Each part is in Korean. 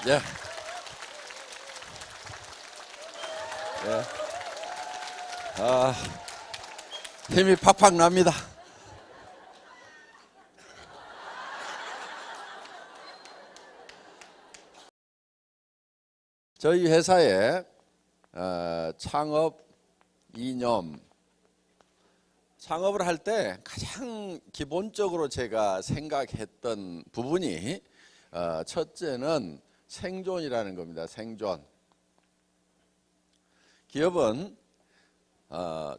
예. 예. 힘이 팍팍 납니다. 저희 회사의 창업 이념, 창업을 할 때 가장 기본적으로 제가 생각했던 부분이 첫째는 생존이라는 겁니다. 생존. 기업은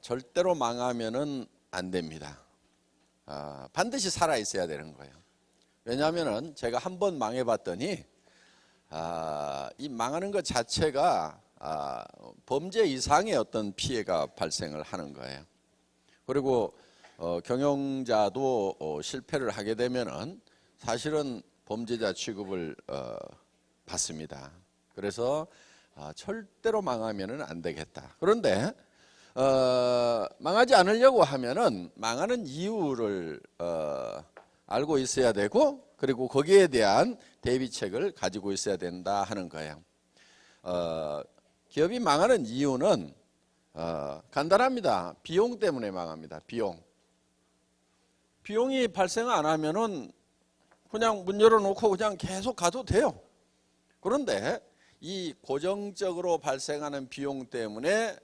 절대로 망하면은 안 됩니다. 반드시 살아 있어야 되는 거예요. 왜냐하면은 제가 한번 망해봤더니 이 망하는 것 자체가 범죄 이상의 어떤 피해가 발생을 하는 거예요. 그리고 경영자도 실패를 하게 되면은 사실은 범죄자 취급을 받습니다. 그래서 절대로 망하면은 안 되겠다. 그런데 망하지 않으려고 하면은 망하는 이유를 알고 있어야 되고, 그리고 거기에 대한 대비책을 가지고 있어야 된다 하는 거예요. 기업이 망하는 이유는 간단합니다. 비용 때문에 망합니다. 비용이 발생 안 하면은 그냥 문 열어놓고 그냥 계속 가도 돼요. 그런데 이 고정적으로 발생하는 비용 때문에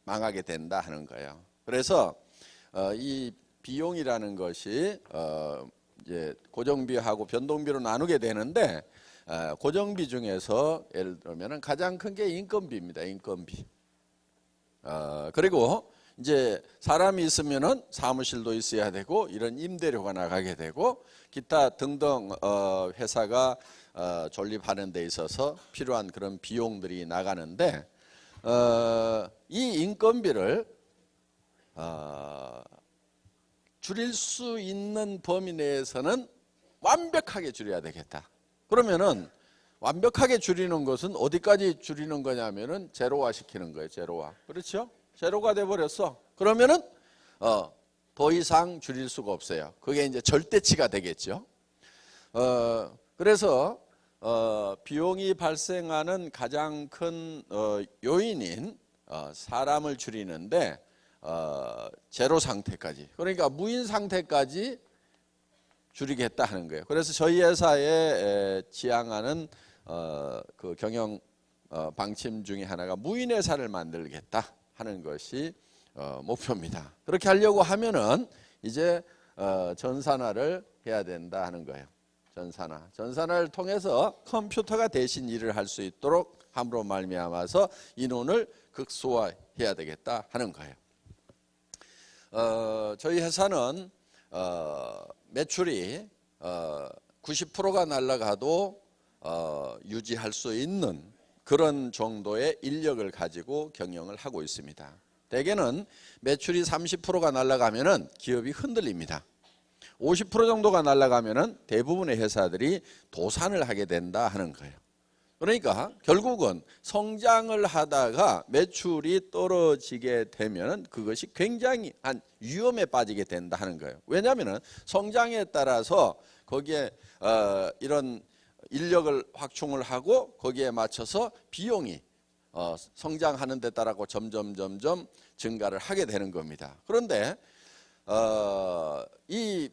망하게 된다 하는 거예요. 그래서 이 비용이라는 것이 이제 고정비하고 변동비로 나누게 되는데, 고정비 중에서 예를 들면 가장 큰 게 인건비입니다. 인건비. 그리고 이제 사람이 있으면은 사무실도 있어야 되고, 이런 임대료가 나가게 되고, 기타 등등 회사가 존립하는 데 있어서 필요한 그런 비용들이 나가는데, 이 인건비를 줄일 수 있는 범위 내에서는 완벽하게 줄여야 되겠다. 그러면은 완벽하게 줄이는 것은 어디까지 줄이는 거냐면은 제로화 시키는 거예요. 제로화. 그렇죠? 제로가 돼 버렸어. 그러면은 더 이상 줄일 수가 없어요. 그게 이제 절대치가 되겠죠. 그래서 비용이 발생하는 가장 큰 요인인 사람을 줄이는데 제로 상태까지, 그러니까 무인 상태까지 줄이겠다 하는 거예요. 그래서 저희 회사에 지향하는 그 경영 방침 중에 하나가 무인 회사를 만들겠다 하는 것이 목표입니다. 그렇게 하려고 하면은 이제 전산화를 해야 된다 하는 거예요. 전산화를 통해서 컴퓨터가 대신 일을 할 수 있도록 함으로 말미암아서 인원을 극소화해야 되겠다 하는 거예요. 저희 회사는 매출이 90%가 날아가도 유지할 수 있는 그런 정도의 인력을 가지고 경영을 하고 있습니다. 대개는 매출이 30%가 날아가면은 기업이 흔들립니다. 50% 정도가 날아가면은 대부분의 회사들이 도산을 하게 된다 하는 거예요. 그러니까 결국은 성장을 하다가 매출이 떨어지게 되면은 그것이 굉장히 위험에 빠지게 된다 하는 거예요. 왜냐하면은 성장에 따라서 거기에 이런 인력을 확충을 하고 거기에 맞춰서 비용이 성장하는 데 따라서 점점 증가를 하게 되는 겁니다. 그런데 이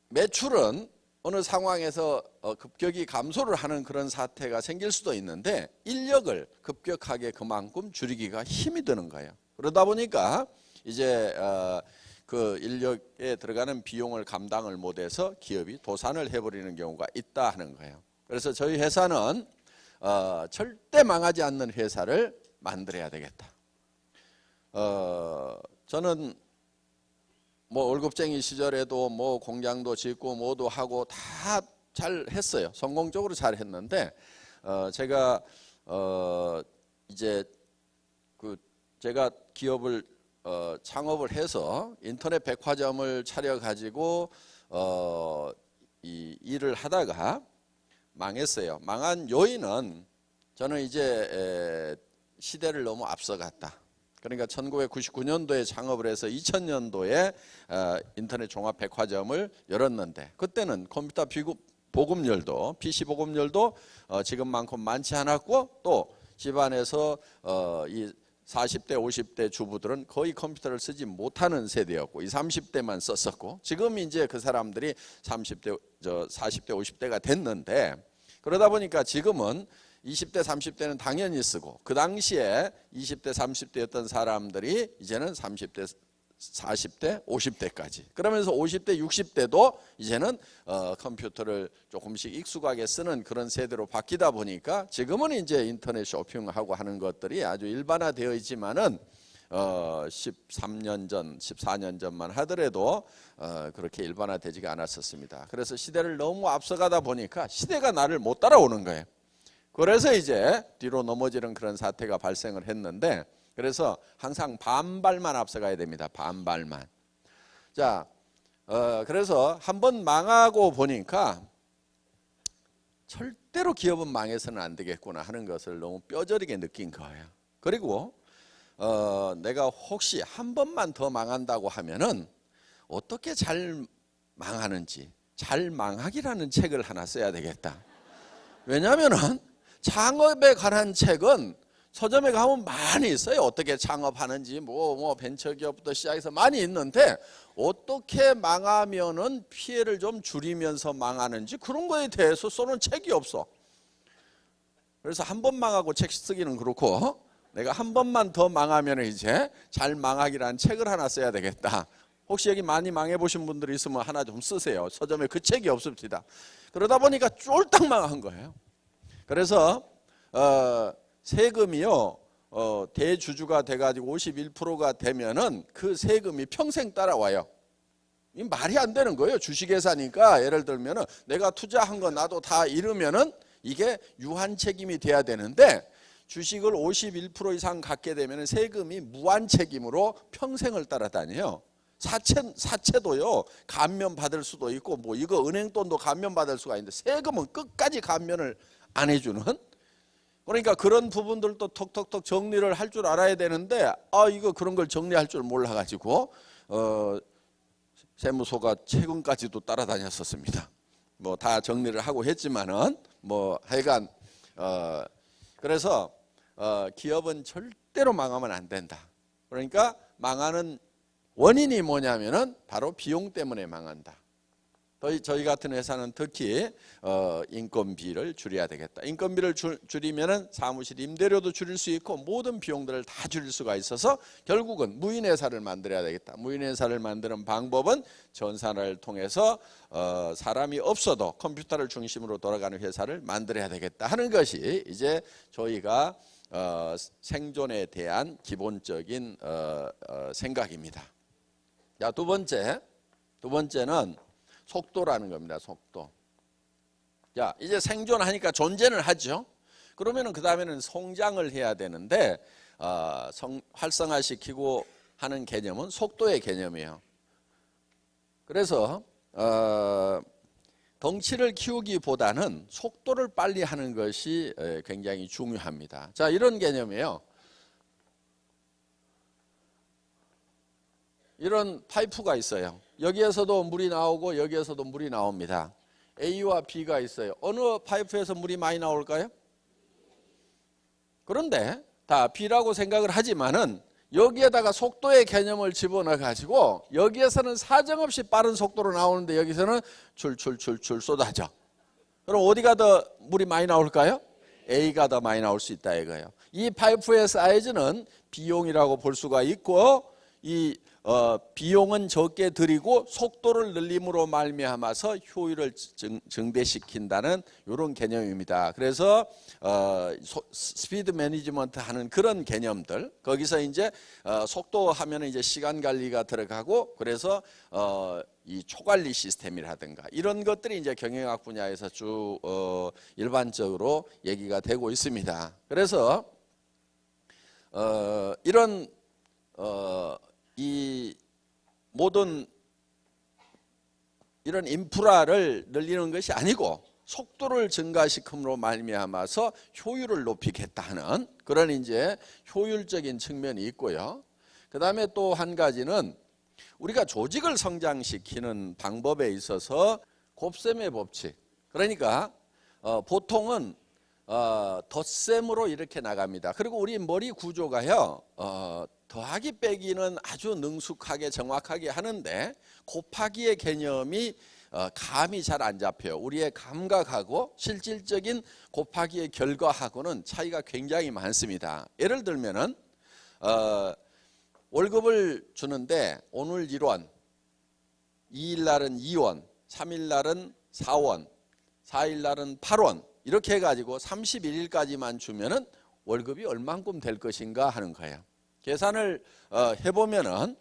매출은 어느 상황에서 급격히 감소를 하는 그런 사태가 생길 수도 있는데, 인력을 급격하게 그만큼 줄이기가 힘이 드는 거예요. 그러다 보니까 이제 그 인력에 들어가는 비용을 감당을 못해서 기업이 도산을 해버리는 경우가 있다 하는 거예요. 그래서 저희 회사는 절대 망하지 않는 회사를 만들어야 되겠다. 저는 뭐 월급쟁이 시절에도 뭐 공장도 짓고 뭐도 하고 다 잘 했어요. 성공적으로 잘 했는데, 제가 이제 제가 기업을 창업을 해서 인터넷 백화점을 차려 가지고 이 일을 하다가 망했어요. 망한 요인은 저는 이제 시대를 너무 앞서갔다. 그러니까 1999년도에 창업을 해서 2000년도에 인터넷 종합 백화점을 열었는데, 그때는 컴퓨터 보급률도 PC 보급률도 지금만큼 많지 않았고 또 집안에서 이 40대 50대 주부들은 거의 컴퓨터를 쓰지 못하는 세대였고 이 30대만 썼었고 지금 이제 그 사람들이 40대 50대가 됐는데 그러다 보니까 지금은 20대 30대는 당연히 쓰고 그 당시에 20대 30대였던 사람들이 이제는 30대 40대 50대까지 그러면서 50대 60대도 이제는 컴퓨터를 조금씩 익숙하게 쓰는 그런 세대로 바뀌다 보니까 지금은 이제 인터넷 쇼핑하고 하는 것들이 아주 일반화되어 있지만은 13년 전 14년 전만 하더라도 그렇게 일반화되지가 않았었습니다. 그래서 시대를 너무 앞서가다 보니까 시대가 나를 못 따라오는 거예요. 그래서 이제 뒤로 넘어지는 그런 사태가 발생을 했는데 그래서 항상 반발만 앞서가야 됩니다. 반발만. 자, 그래서 한번 망하고 보니까 절대로 기업은 망해서는 안 되겠구나 하는 것을 너무 뼈저리게 느낀 거예요. 그리고 내가 혹시 한 번만 더 망한다고 하면은 어떻게 잘 망하는지 잘 망하기라는 책을 하나 써야 되겠다. 왜냐하면은 창업에 관한 책은 서점에 가면 많이 있어요. 어떻게 창업하는지 뭐 벤처기업부터 시작해서 많이 있는데 어떻게 망하면은 피해를 좀 줄이면서 망하는지 그런 거에 대해서 써놓은 책이 없어. 그래서 한 번 망하고 책 쓰기는 그렇고 내가 한 번만 더 망하면 이제 잘 망하기라는 책을 하나 써야 되겠다. 혹시 여기 많이 망해보신 분들이 있으면 하나 좀 쓰세요. 서점에 그 책이 없습니다. 그러다 보니까 쫄딱 망한 거예요. 그래서 세금이요 대주주가 돼가지고 51%가 되면은 그 세금이 평생 따라와요. 이 말이 안 되는 거예요. 주식회사니까 예를 들면은 내가 투자한 거 나도 다 잃으면은 이게 유한 책임이 돼야 되는데 주식을 51% 이상 갖게 되면은 세금이 무한 책임으로 평생을 따라다녀요. 사채도요 감면 받을 수도 있고 뭐 이거 은행 돈도 감면 받을 수가 있는데 세금은 끝까지 감면을 안 해주는. 그러니까 그런 부분들도 톡톡톡 정리를 할 줄 알아야 되는데 이거 그런 걸 정리할 줄 몰라가지고 세무소가 최근까지도 따라다녔었습니다. 뭐 다 정리를 하고 했지만은 뭐 하여간 그래서 기업은 절대로 망하면 안 된다. 그러니까 망하는 원인이 뭐냐면은 바로 비용 때문에 망한다. 저희 같은 회사는 특히 인건비를 줄여야 되겠다. 인건비를 줄이면은 사무실 임대료도 줄일 수 있고 모든 비용들을 다 줄일 수가 있어서 결국은 무인회사를 만들어야 되겠다. 무인회사를 만드는 방법은 전산화를 통해서 사람이 없어도 컴퓨터를 중심으로 돌아가는 회사를 만들어야 되겠다 하는 것이 이제 저희가 생존에 대한 기본적인 생각입니다. 자, 두 번째는 속도라는 겁니다. 속도. 자, 이제 생존하니까 존재는 하죠. 그러면은 그 다음에는 성장을 해야 되는데 활성화시키고 하는 개념은 속도의 개념이에요. 그래서 덩치를 키우기보다는 속도를 빨리 하는 것이 굉장히 중요합니다. 자, 이런 개념이에요. 이런 파이프가 있어요. 여기에서도 물이 나오고 여기에서도 물이 나옵니다. A와 B가 있어요. 어느 파이프에서 물이 많이 나올까요? 그런데 다 B라고 생각을 하지만은 여기에다가 속도의 개념을 집어넣어 가지고 여기에서는 사정없이 빠른 속도로 나오는데 여기서는 출출출출 쏟아져. 그럼 어디가 더 물이 많이 나올까요? A가 더 많이 나올 수 있다 이거예요. 이 파이프의 사이즈는 비용이라고 볼 수가 있고 이 비용은 적게 들이고 속도를 늘림으로 말미암아서 효율을 증대시킨다는 이런 개념입니다. 그래서 스피드 매니지먼트 하는 그런 개념들 거기서 이제 속도 하면 이제 시간 관리가 들어가고 그래서 이 초관리 시스템이라든가 이런 것들이 이제 경영학 분야에서 쭉 일반적으로 얘기가 되고 있습니다. 그래서 이런 이 모든 이런 인프라를 늘리는 것이 아니고 속도를 증가시킴으로 말미암아서 효율을 높이겠다 하는 그런 이제 효율적인 측면이 있고요. 그 다음에 또 한 가지는 우리가 조직을 성장시키는 방법에 있어서 곱셈의 법칙, 그러니까 보통은 덧셈으로 이렇게 나갑니다. 그리고 우리 머리 구조가요, 더하기 빼기는 아주 능숙하게 정확하게 하는데 곱하기의 개념이 감이 잘 안 잡혀요. 우리의 감각하고 실질적인 곱하기의 결과하고는 차이가 굉장히 많습니다. 예를 들면은 월급을 주는데 오늘 1원, 2일 날은 2원, 3일 날은 4원, 4일 날은 8원 이렇게 해가지고 31일까지만 주면은 월급이 얼만큼 될 것인가 하는 거예요. 계산을 해보면은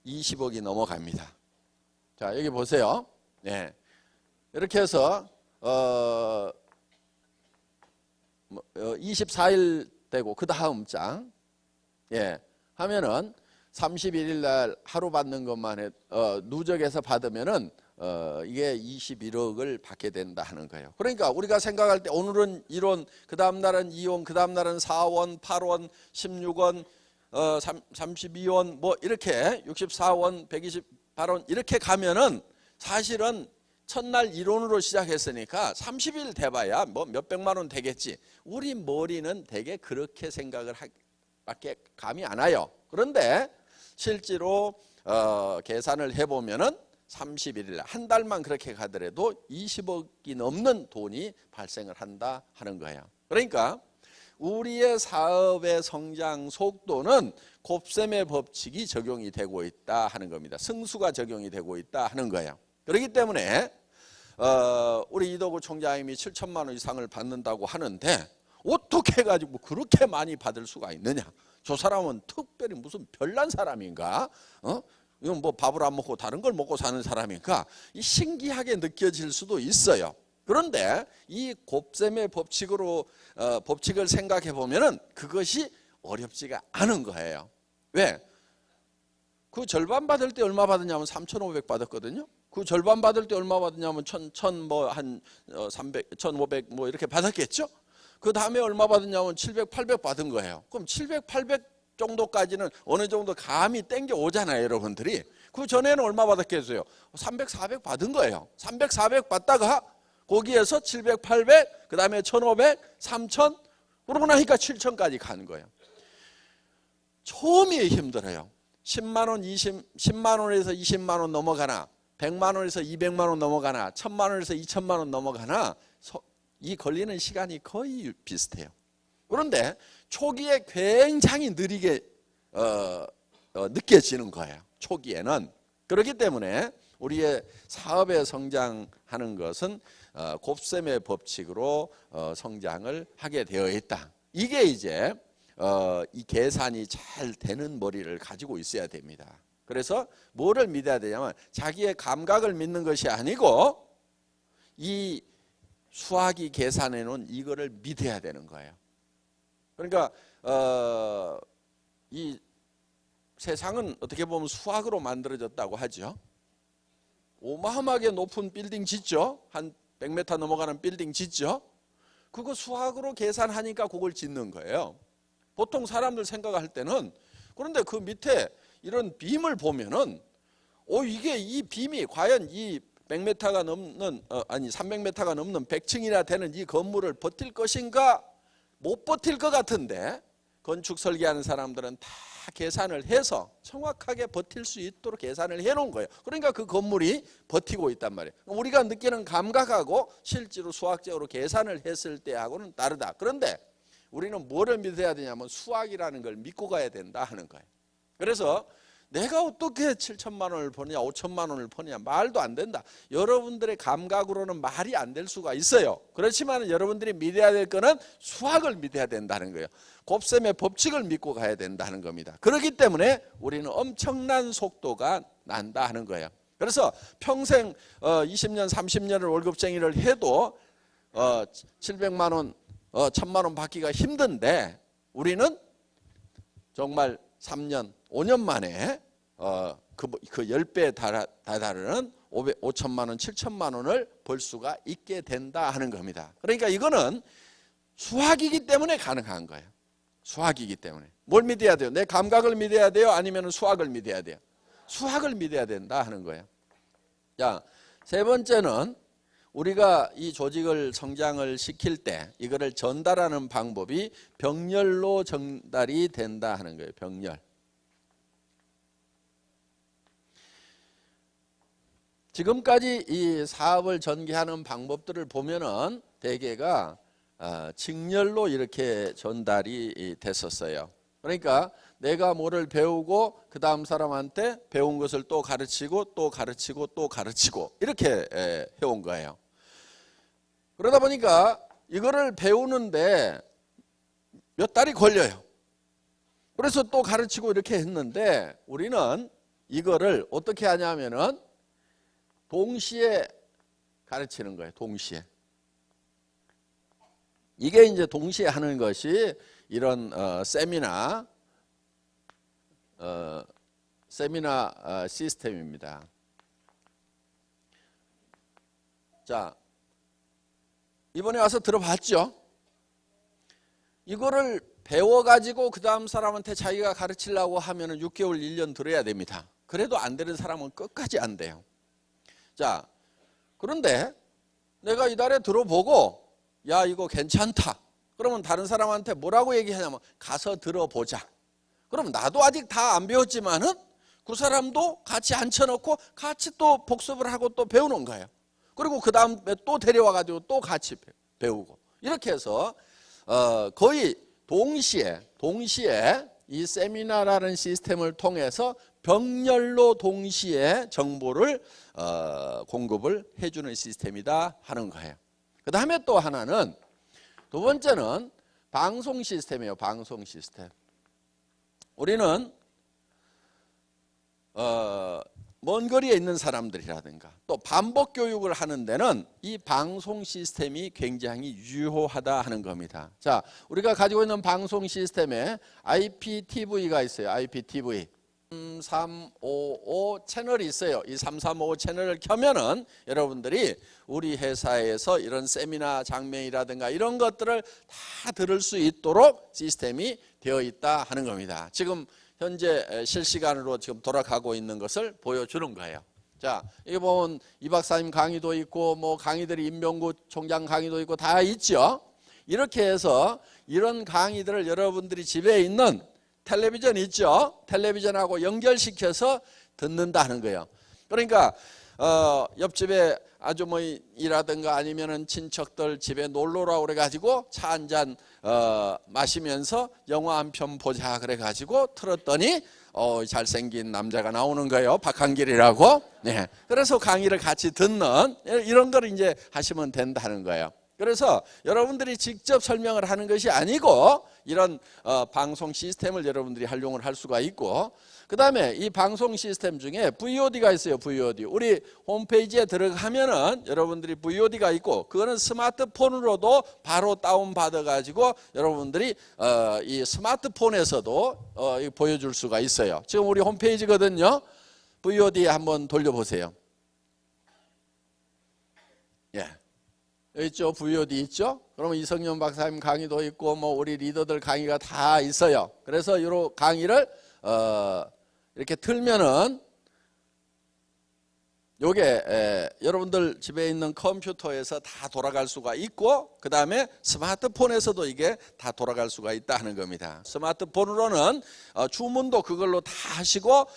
20억이 넘어갑니다. 자, 여기 보세요. 네. 이렇게 해서 24일 되고 그 다음 장 하면은 31일 날 하루 받는 것만 해 누적해서 받으면은 이게 21억을 받게 된다 하는 거예요. 그러니까 우리가 생각할 때 오늘은 1원, 그 다음 날은 2원, 그 다음 날은 4원, 8원, 16원, 32원 뭐 이렇게 64원, 128원 이렇게 가면은 사실은 첫날 1원으로 시작했으니까 30일 돼봐야 뭐 몇백만 원 되겠지. 우리 머리는 되게 그렇게 생각을 밖에 감이 안 와요. 그런데 실제로 계산을 해보면은 31일 한 달만 그렇게 가더라도 20억이 넘는 돈이 발생을 한다 하는 거예요. 그러니까 우리의 사업의 성장 속도는 곱셈의 법칙이 적용이 되고 있다 하는 겁니다. 승수가 적용이 되고 있다 하는 거예요. 그렇기 때문에 우리 이덕우 총장님이 7천만 원 이상을 받는다고 하는데 어떻게 해가지고 그렇게 많이 받을 수가 있느냐? 저 사람은 특별히 무슨 별난 사람인가? 이건 뭐 밥을 안 먹고 다른 걸 먹고 사는 사람인가? 이 신기하게 느껴질 수도 있어요. 그런데 이 곱셈의 법칙을 생각해 보면은 그것이 어렵지가 않은 거예요. 왜? 그 절반 받을 때 얼마 받았냐면 3,500 받았거든요. 그 절반 받을 때 얼마 받았냐면 300, 1,500 뭐 이렇게 받았겠죠. 그 다음에 얼마 받았냐면 700, 800 받은 거예요. 그럼 700, 800 정도까지는 어느 정도 감이 땡겨 오잖아요, 여러분들이. 그 전에는 얼마 받았겠어요? 300, 400 받은 거예요. 300, 400 받다가 거기에서 700, 800, 그 다음에 1,500, 3,000 그러고 나니까 7,000까지 가는 거예요. 처음이 힘들어요. 10만 원, 10만 원에서 20만 원 넘어가나 100만 원에서 200만 원 넘어가나 1,000만 원에서 2,000만 원 넘어가나 이 걸리는 시간이 거의 비슷해요. 그런데 초기에 굉장히 느리게 느껴지는 거예요. 초기에는. 그렇기 때문에 우리의 사업에 성장하는 것은 곱셈의 법칙으로 성장을 하게 되어 있다. 이게 이제 이 계산이 잘 되는 머리를 가지고 있어야 됩니다. 그래서 뭐를 믿어야 되냐면 자기의 감각을 믿는 것이 아니고 이 수학이 계산해 놓은 이거를 믿어야 되는 거예요. 그러니까 이 세상은 어떻게 보면 수학으로 만들어졌다고 하죠. 어마어마하게 높은 빌딩 짓죠. 한 100m 넘어가는 빌딩 짓죠. 그거 수학으로 계산하니까 그걸 짓는 거예요. 보통 사람들 생각할 때는 그런데 그 밑에 이런 빔을 보면은 이게 이 빔이 과연 이 100m가 넘는 300m가 넘는 100층이나 되는 이 건물을 버틸 것인가? 못 버틸 것 같은데 건축 설계하는 사람들은 다 계산을 해서 정확하게 버틸 수 있도록 계산을 해놓은 거예요. 그러니까 그 건물이 버티고 있단 말이에요. 우리가 느끼는 감각하고 실제로 수학적으로 계산을 했을 때하고는 다르다. 그런데 우리는 뭐를 믿어야 되냐면 수학이라는 걸 믿고 가야 된다 하는 거예요. 그래서 내가 어떻게 7천만 원을 버느냐 5천만 원을 버느냐 말도 안 된다. 여러분들의 감각으로는 말이 안 될 수가 있어요. 그렇지만 여러분들이 믿어야 될 거는 수학을 믿어야 된다는 거예요. 곱셈의 법칙을 믿고 가야 된다는 겁니다. 그렇기 때문에 우리는 엄청난 속도가 난다 하는 거예요. 그래서 평생 20년 30년을 월급쟁이를 해도 700만 원 1,000만 원 받기가 힘든데 우리는 정말 3년 5년 만에 그 10배에 달하는 5천만 원, 7천만 원을 벌 수가 있게 된다 하는 겁니다. 그러니까 이거는 수학이기 때문에 가능한 거예요. 수학이기 때문에. 뭘 믿어야 돼요? 내 감각을 믿어야 돼요? 아니면 수학을 믿어야 돼요? 수학을 믿어야 된다 하는 거예요. 자, 세 번째는 우리가 이 조직을 성장을 시킬 때 이거를 전달하는 방법이 병렬로 전달이 된다 하는 거예요. 병렬. 지금까지 이 사업을 전개하는 방법들을 보면은 대개가 직렬로 이렇게 전달이 됐었어요. 그러니까 내가 뭐를 배우고 그 다음 사람한테 배운 것을 또 가르치고 또 가르치고 또 가르치고 이렇게 해온 거예요. 그러다 보니까 이거를 배우는데 몇 달이 걸려요. 그래서 또 가르치고 이렇게 했는데 우리는 이거를 어떻게 하냐면은 동시에 가르치는 거예요. 동시에. 이게 이제 동시에 하는 것이 이런 세미나 시스템입니다. 자, 이번에 와서 들어봤죠? 이거를 배워가지고 그 다음 사람한테 자기가 가르치려고 하면 6개월, 1년 들어야 됩니다. 그래도 안 되는 사람은 끝까지 안 돼요. 자, 그런데 내가 이달에 들어보고 야 이거 괜찮다. 그러면 다른 사람한테 뭐라고 얘기하냐면 가서 들어보자. 그럼 나도 아직 다 안 배웠지만은 그 사람도 같이 앉혀놓고 같이 또 복습을 하고 또 배우는 거예요. 그리고 그 다음에 또 데려와가지고 또 같이 배우고 이렇게 해서 거의 동시에 이 세미나라는 시스템을 통해서 병렬로 동시에 정보를 공급을 해주는 시스템이다 하는 거예요. 그 다음에 또 하나는 두 번째는 방송 시스템이에요. 방송 시스템. 우리는 먼 거리에 있는 사람들이라든가 또 반복 교육을 하는 데는 이 방송 시스템이 굉장히 유효하다 하는 겁니다. 자, 우리가 가지고 있는 방송 시스템에 IPTV가 있어요. IPTV. 3355 채널이 있어요. 이 3355 채널을 켜면은 여러분들이 우리 회사에서 이런 세미나 장면이라든가 이런 것들을 다 들을 수 있도록 시스템이 되어 있다 하는 겁니다. 지금 현재 실시간으로 지금 돌아가고 있는 것을 보여주는 거예요. 자, 이게 보면 이 박사님 강의도 있고 뭐 강의들이 임명구 총장 강의도 있고 다 있죠. 이렇게 해서 이런 강의들을 여러분들이 집에 있는 텔레비전 있죠. 텔레비전하고 연결시켜서 듣는다는 거예요. 그러니까 옆집에 아주머니라든가 아니면은 친척들 집에 놀러라 그래가지고 차 한 잔 마시면서 영화 한 편 보자 그래가지고 틀었더니 잘생긴 남자가 나오는 거예요. 박한길이라고. 네. 그래서 강의를 같이 듣는 이런 걸 이제 하시면 된다는 거예요. 그래서 여러분들이 직접 설명을 하는 것이 아니고 이런 방송 시스템을 여러분들이 활용을 할 수가 있고, 그 다음에 이 방송 시스템 중에 VOD가 있어요. VOD. 우리 홈페이지에 들어가면은 여러분들이 VOD가 있고, 그거는 스마트폰으로도 바로 다운받아 가지고 여러분들이 이 스마트폰에서도 보여줄 수가 있어요. 지금 우리 홈페이지거든요. VOD 한번 돌려보세요. 예. 여기 있죠. VOD 있죠. 그러면 이성윤 박사님 강의도 있고 뭐 우리 리더들 강의가 다 있어요. 그래서 이 강의를 이렇게 틀면은 요게 여러분들 집에 있는 컴퓨터에서 다 돌아갈 수가 있고, 그 다음에 스마트폰에서도 이게 다 돌아갈 수가 있다 하는 겁니다. 스마트폰으로는 주문도 그걸로 다 하시고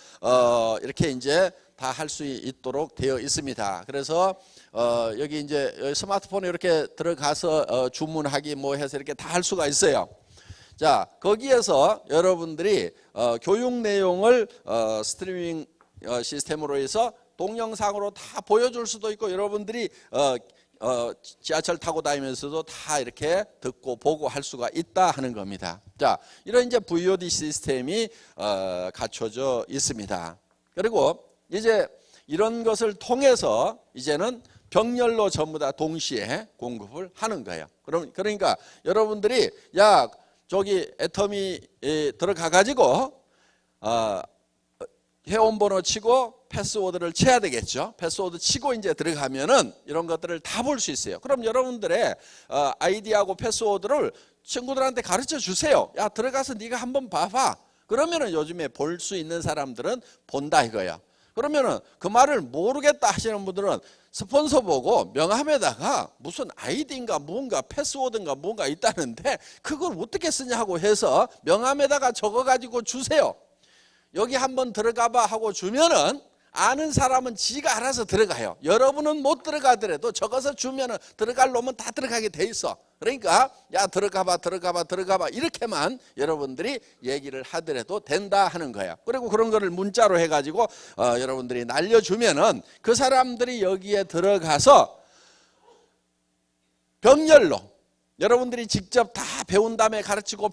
이렇게 이제 다 할 수 있도록 되어 있습니다. 그래서 여기 이제 스마트폰에 이렇게 들어가서 주문하기 뭐 해서 이렇게 다 할 수가 있어요. 자, 거기에서 여러분들이 교육 내용을 스트리밍 시스템으로 해서 동영상으로 다 보여줄 수도 있고, 여러분들이 지하철 타고 다니면서도 다 이렇게 듣고 보고 할 수가 있다 하는 겁니다. 자, 이런 이제 VOD 시스템이 갖춰져 있습니다. 그리고 이제 이런 것을 통해서 이제는 병렬로 전부 다 동시에 공급을 하는 거예요. 그러니까 여러분들이 야 저기 애터미에 들어가 가지고 회원번호 치고 패스워드를 쳐야 되겠죠. 패스워드 치고 이제 들어가면은 이런 것들을 다 볼 수 있어요. 그럼 여러분들의 아이디하고 패스워드를 친구들한테 가르쳐 주세요. 야 들어가서 네가 한번 봐봐. 그러면은 요즘에 볼 수 있는 사람들은 본다 이거야. 그러면은 그 말을 모르겠다 하시는 분들은 스폰서 보고 명함에다가 무슨 아이디인가 뭔가 패스워드인가 뭔가 있다는데 그걸 어떻게 쓰냐고 해서 명함에다가 적어가지고 주세요. 여기 한번 들어가봐 하고 주면은 아는 사람은 지가 알아서 들어가요. 여러분은 못 들어가더라도 적어서 주면은 들어갈 놈은 다 들어가게 돼 있어. 그러니까 야 들어가봐 이렇게만 여러분들이 얘기를 하더라도 된다 하는 거예요. 그리고 그런 거를 문자로 해가지고 여러분들이 날려주면은 그 사람들이 여기에 들어가서 병렬로 여러분들이 직접 다 배운 다음에 가르치고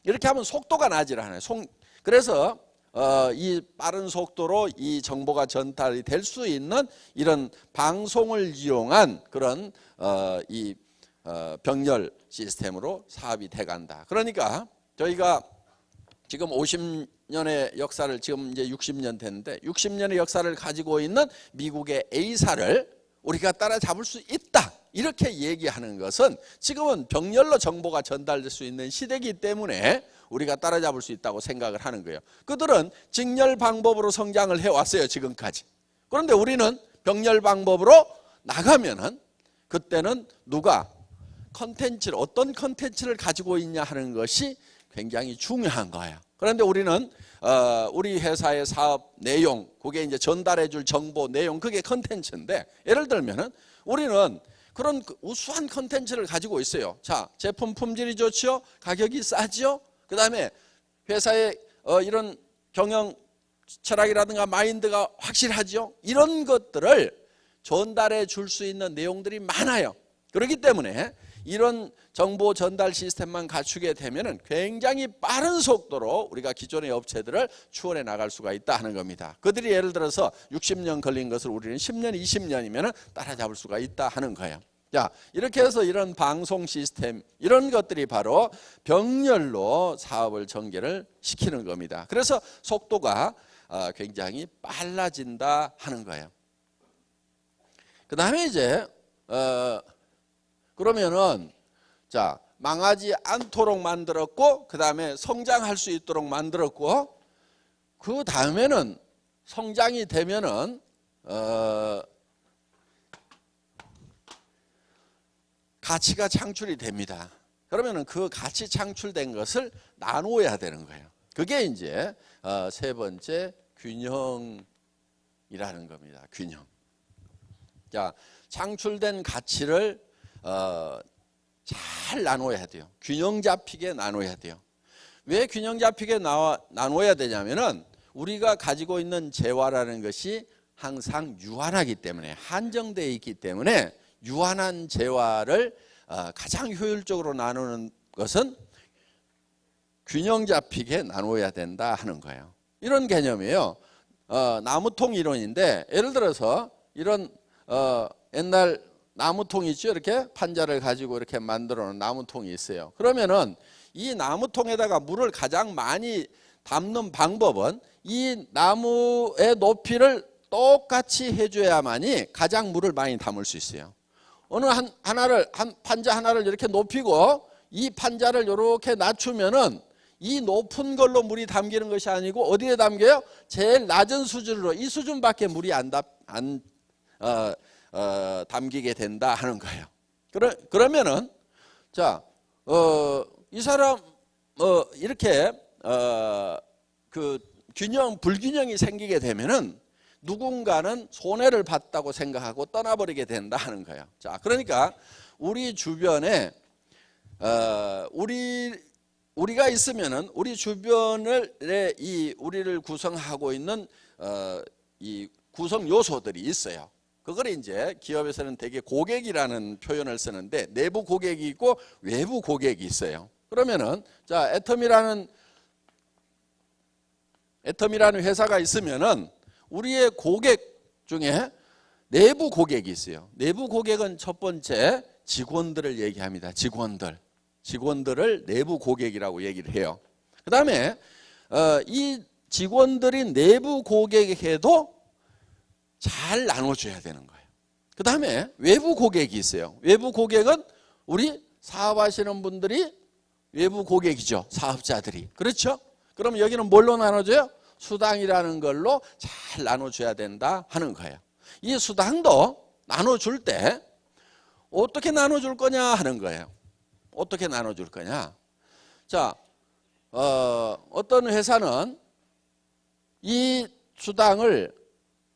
이렇게 하면 속도가 나질 않아요. 그래서 이 빠른 속도로 이 정보가 전달이 될 수 있는 이런 방송을 이용한 그런 이 병렬 시스템으로 사업이 돼간다. 그러니까 저희가 지금 50년의 역사를 지금 이제 60년 됐는데 60년의 역사를 가지고 있는 미국의 A사를 우리가 따라잡을 수 있다. 이렇게 얘기하는 것은 지금은 병렬로 정보가 전달될 수 있는 시대이기 때문에 우리가 따라잡을 수 있다고 생각을 하는 거예요. 그들은 직렬 방법으로 성장을 해왔어요, 지금까지. 그런데 우리는 병렬 방법으로 나가면은 그때는 누가 컨텐츠를 어떤 컨텐츠를 가지고 있냐 하는 것이 굉장히 중요한 거예요. 그런데 우리는 우리 회사의 사업 내용, 그게 이제 전달해 줄 정보 내용, 그게 컨텐츠인데 예를 들면은 우리는 그런 우수한 컨텐츠를 가지고 있어요. 자, 제품 품질이 좋죠, 가격이 싸죠. 그 다음에 회사의 이런 경영 철학이라든가 마인드가 확실하죠. 이런 것들을 전달해 줄 수 있는 내용들이 많아요. 그렇기 때문에 이런 정보 전달 시스템만 갖추게 되면 굉장히 빠른 속도로 우리가 기존의 업체들을 추월해 나갈 수가 있다 하는 겁니다. 그들이 예를 들어서 60년 걸린 것을 우리는 10년, 20년이면 따라잡을 수가 있다 하는 거예요. 자, 이렇게 해서 이런 방송 시스템, 이런 것들이 바로 병렬로 사업을 전개를 시키는 겁니다. 그래서 속도가 굉장히 빨라진다 하는 거예요. 그 다음에 이제 그러면은 자, 망하지 않도록 만들었고, 그 다음에 성장할 수 있도록 만들었고, 그 다음에는 성장이 되면은 가치가 창출이 됩니다. 그러면은 그 가치 창출된 것을 나누어야 되는 거예요. 그게 이제 세 번째 균형이라는 겁니다. 균형. 자, 창출된 가치를 잘 나눠야 돼요. 균형 잡히게 나눠야 돼요. 왜 균형 잡히게 나눠야 되냐면은 우리가 가지고 있는 재화라는 것이 항상 유한하기 때문에, 한정되어 있기 때문에 유한한 재화를 가장 효율적으로 나누는 것은 균형 잡히게 나눠야 된다 하는 거예요. 이런 개념이에요. 나무통 이론인데 예를 들어서 이런 옛날 나무통이 있죠. 이렇게 판자를 가지고 이렇게 만들어 놓은 나무통이 있어요. 그러면은 이 나무통에다가 물을 가장 많이 담는 방법은 이 나무의 높이를 똑같이 해줘야만이 가장 물을 많이 담을 수 있어요. 어느 한 판자 하나를 이렇게 높이고 이 판자를 이렇게 낮추면은 이 높은 걸로 물이 담기는 것이 아니고 어디에 담겨요? 제일 낮은 수준으로, 이 수준밖에 물이 안 담기게 된다 하는 거예요. 그러면은 자, 이 사람 이렇게 그 불균형이 생기게 되면은 누군가는 손해를 봤다고 생각하고 떠나버리게 된다 하는 거예요. 자, 그러니까 우리 주변에 우리가 있으면은 우리 주변을 우리를 구성하고 있는 이 구성 요소들이 있어요. 그걸 이제 기업에서는 되게 고객이라는 표현을 쓰는데 내부 고객이 있고 외부 고객이 있어요. 그러면은 자, 애텀이라는 회사가 있으면은 우리의 고객 중에 내부 고객이 있어요. 내부 고객은 첫 번째 직원들을 얘기합니다. 직원들을 내부 고객이라고 얘기를 해요. 그 다음에 이 직원들이 내부 고객에게도 잘 나눠줘야 되는 거예요. 그 다음에 외부 고객이 있어요. 외부 고객은 우리 사업하시는 분들이 외부 고객이죠. 사업자들이. 그렇죠? 그럼 여기는 뭘로 나눠줘요? 수당이라는 걸로 잘 나눠줘야 된다 하는 거예요. 이 수당도 나눠줄 때 어떻게 나눠줄 거냐 하는 거예요. 어떻게 나눠줄 거냐. 자, 어떤 회사는 이 수당을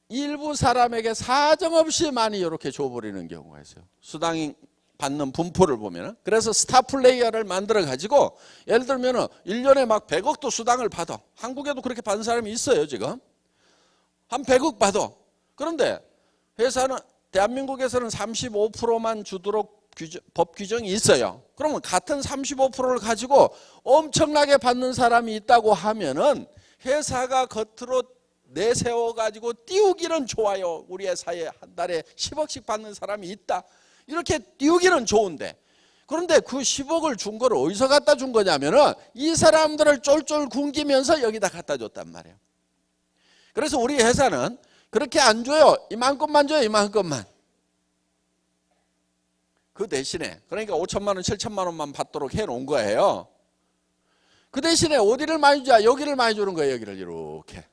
일부 사람에게 사정없이 많이 이렇게 줘버리는 경우가 있어요. 수당이 받는 분포를 보면은. 그래서 스타 플레이어를 만들어 가지고 예를 들면은 1년에 막 100억도 수당을 받아. 한국에도 그렇게 받는 사람이 있어요, 지금. 한 100억 받아. 그런데 회사는 대한민국에서는 35%만 주도록 법 규정이 있어요. 그러면 같은 35%를 가지고 엄청나게 받는 사람이 있다고 하면은 회사가 겉으로 내세워 가지고 띄우기는 좋아요. 우리 회사에 한 달에 10억씩 받는 사람이 있다. 이렇게 띄우기는 좋은데, 그런데 그 10억을 준 걸 어디서 갖다 준 거냐면은 이 사람들을 쫄쫄 굶기면서 여기다 갖다 줬단 말이에요. 그래서 우리 회사는 그렇게 안 줘요. 이만큼만 줘요. 이만큼만. 그 대신에 그러니까 5천만 원, 7천만 원만 받도록 해놓은 거예요. 그 대신에 어디를 많이 줘? 여기를 많이 주는 거예요. 여기를 이렇게.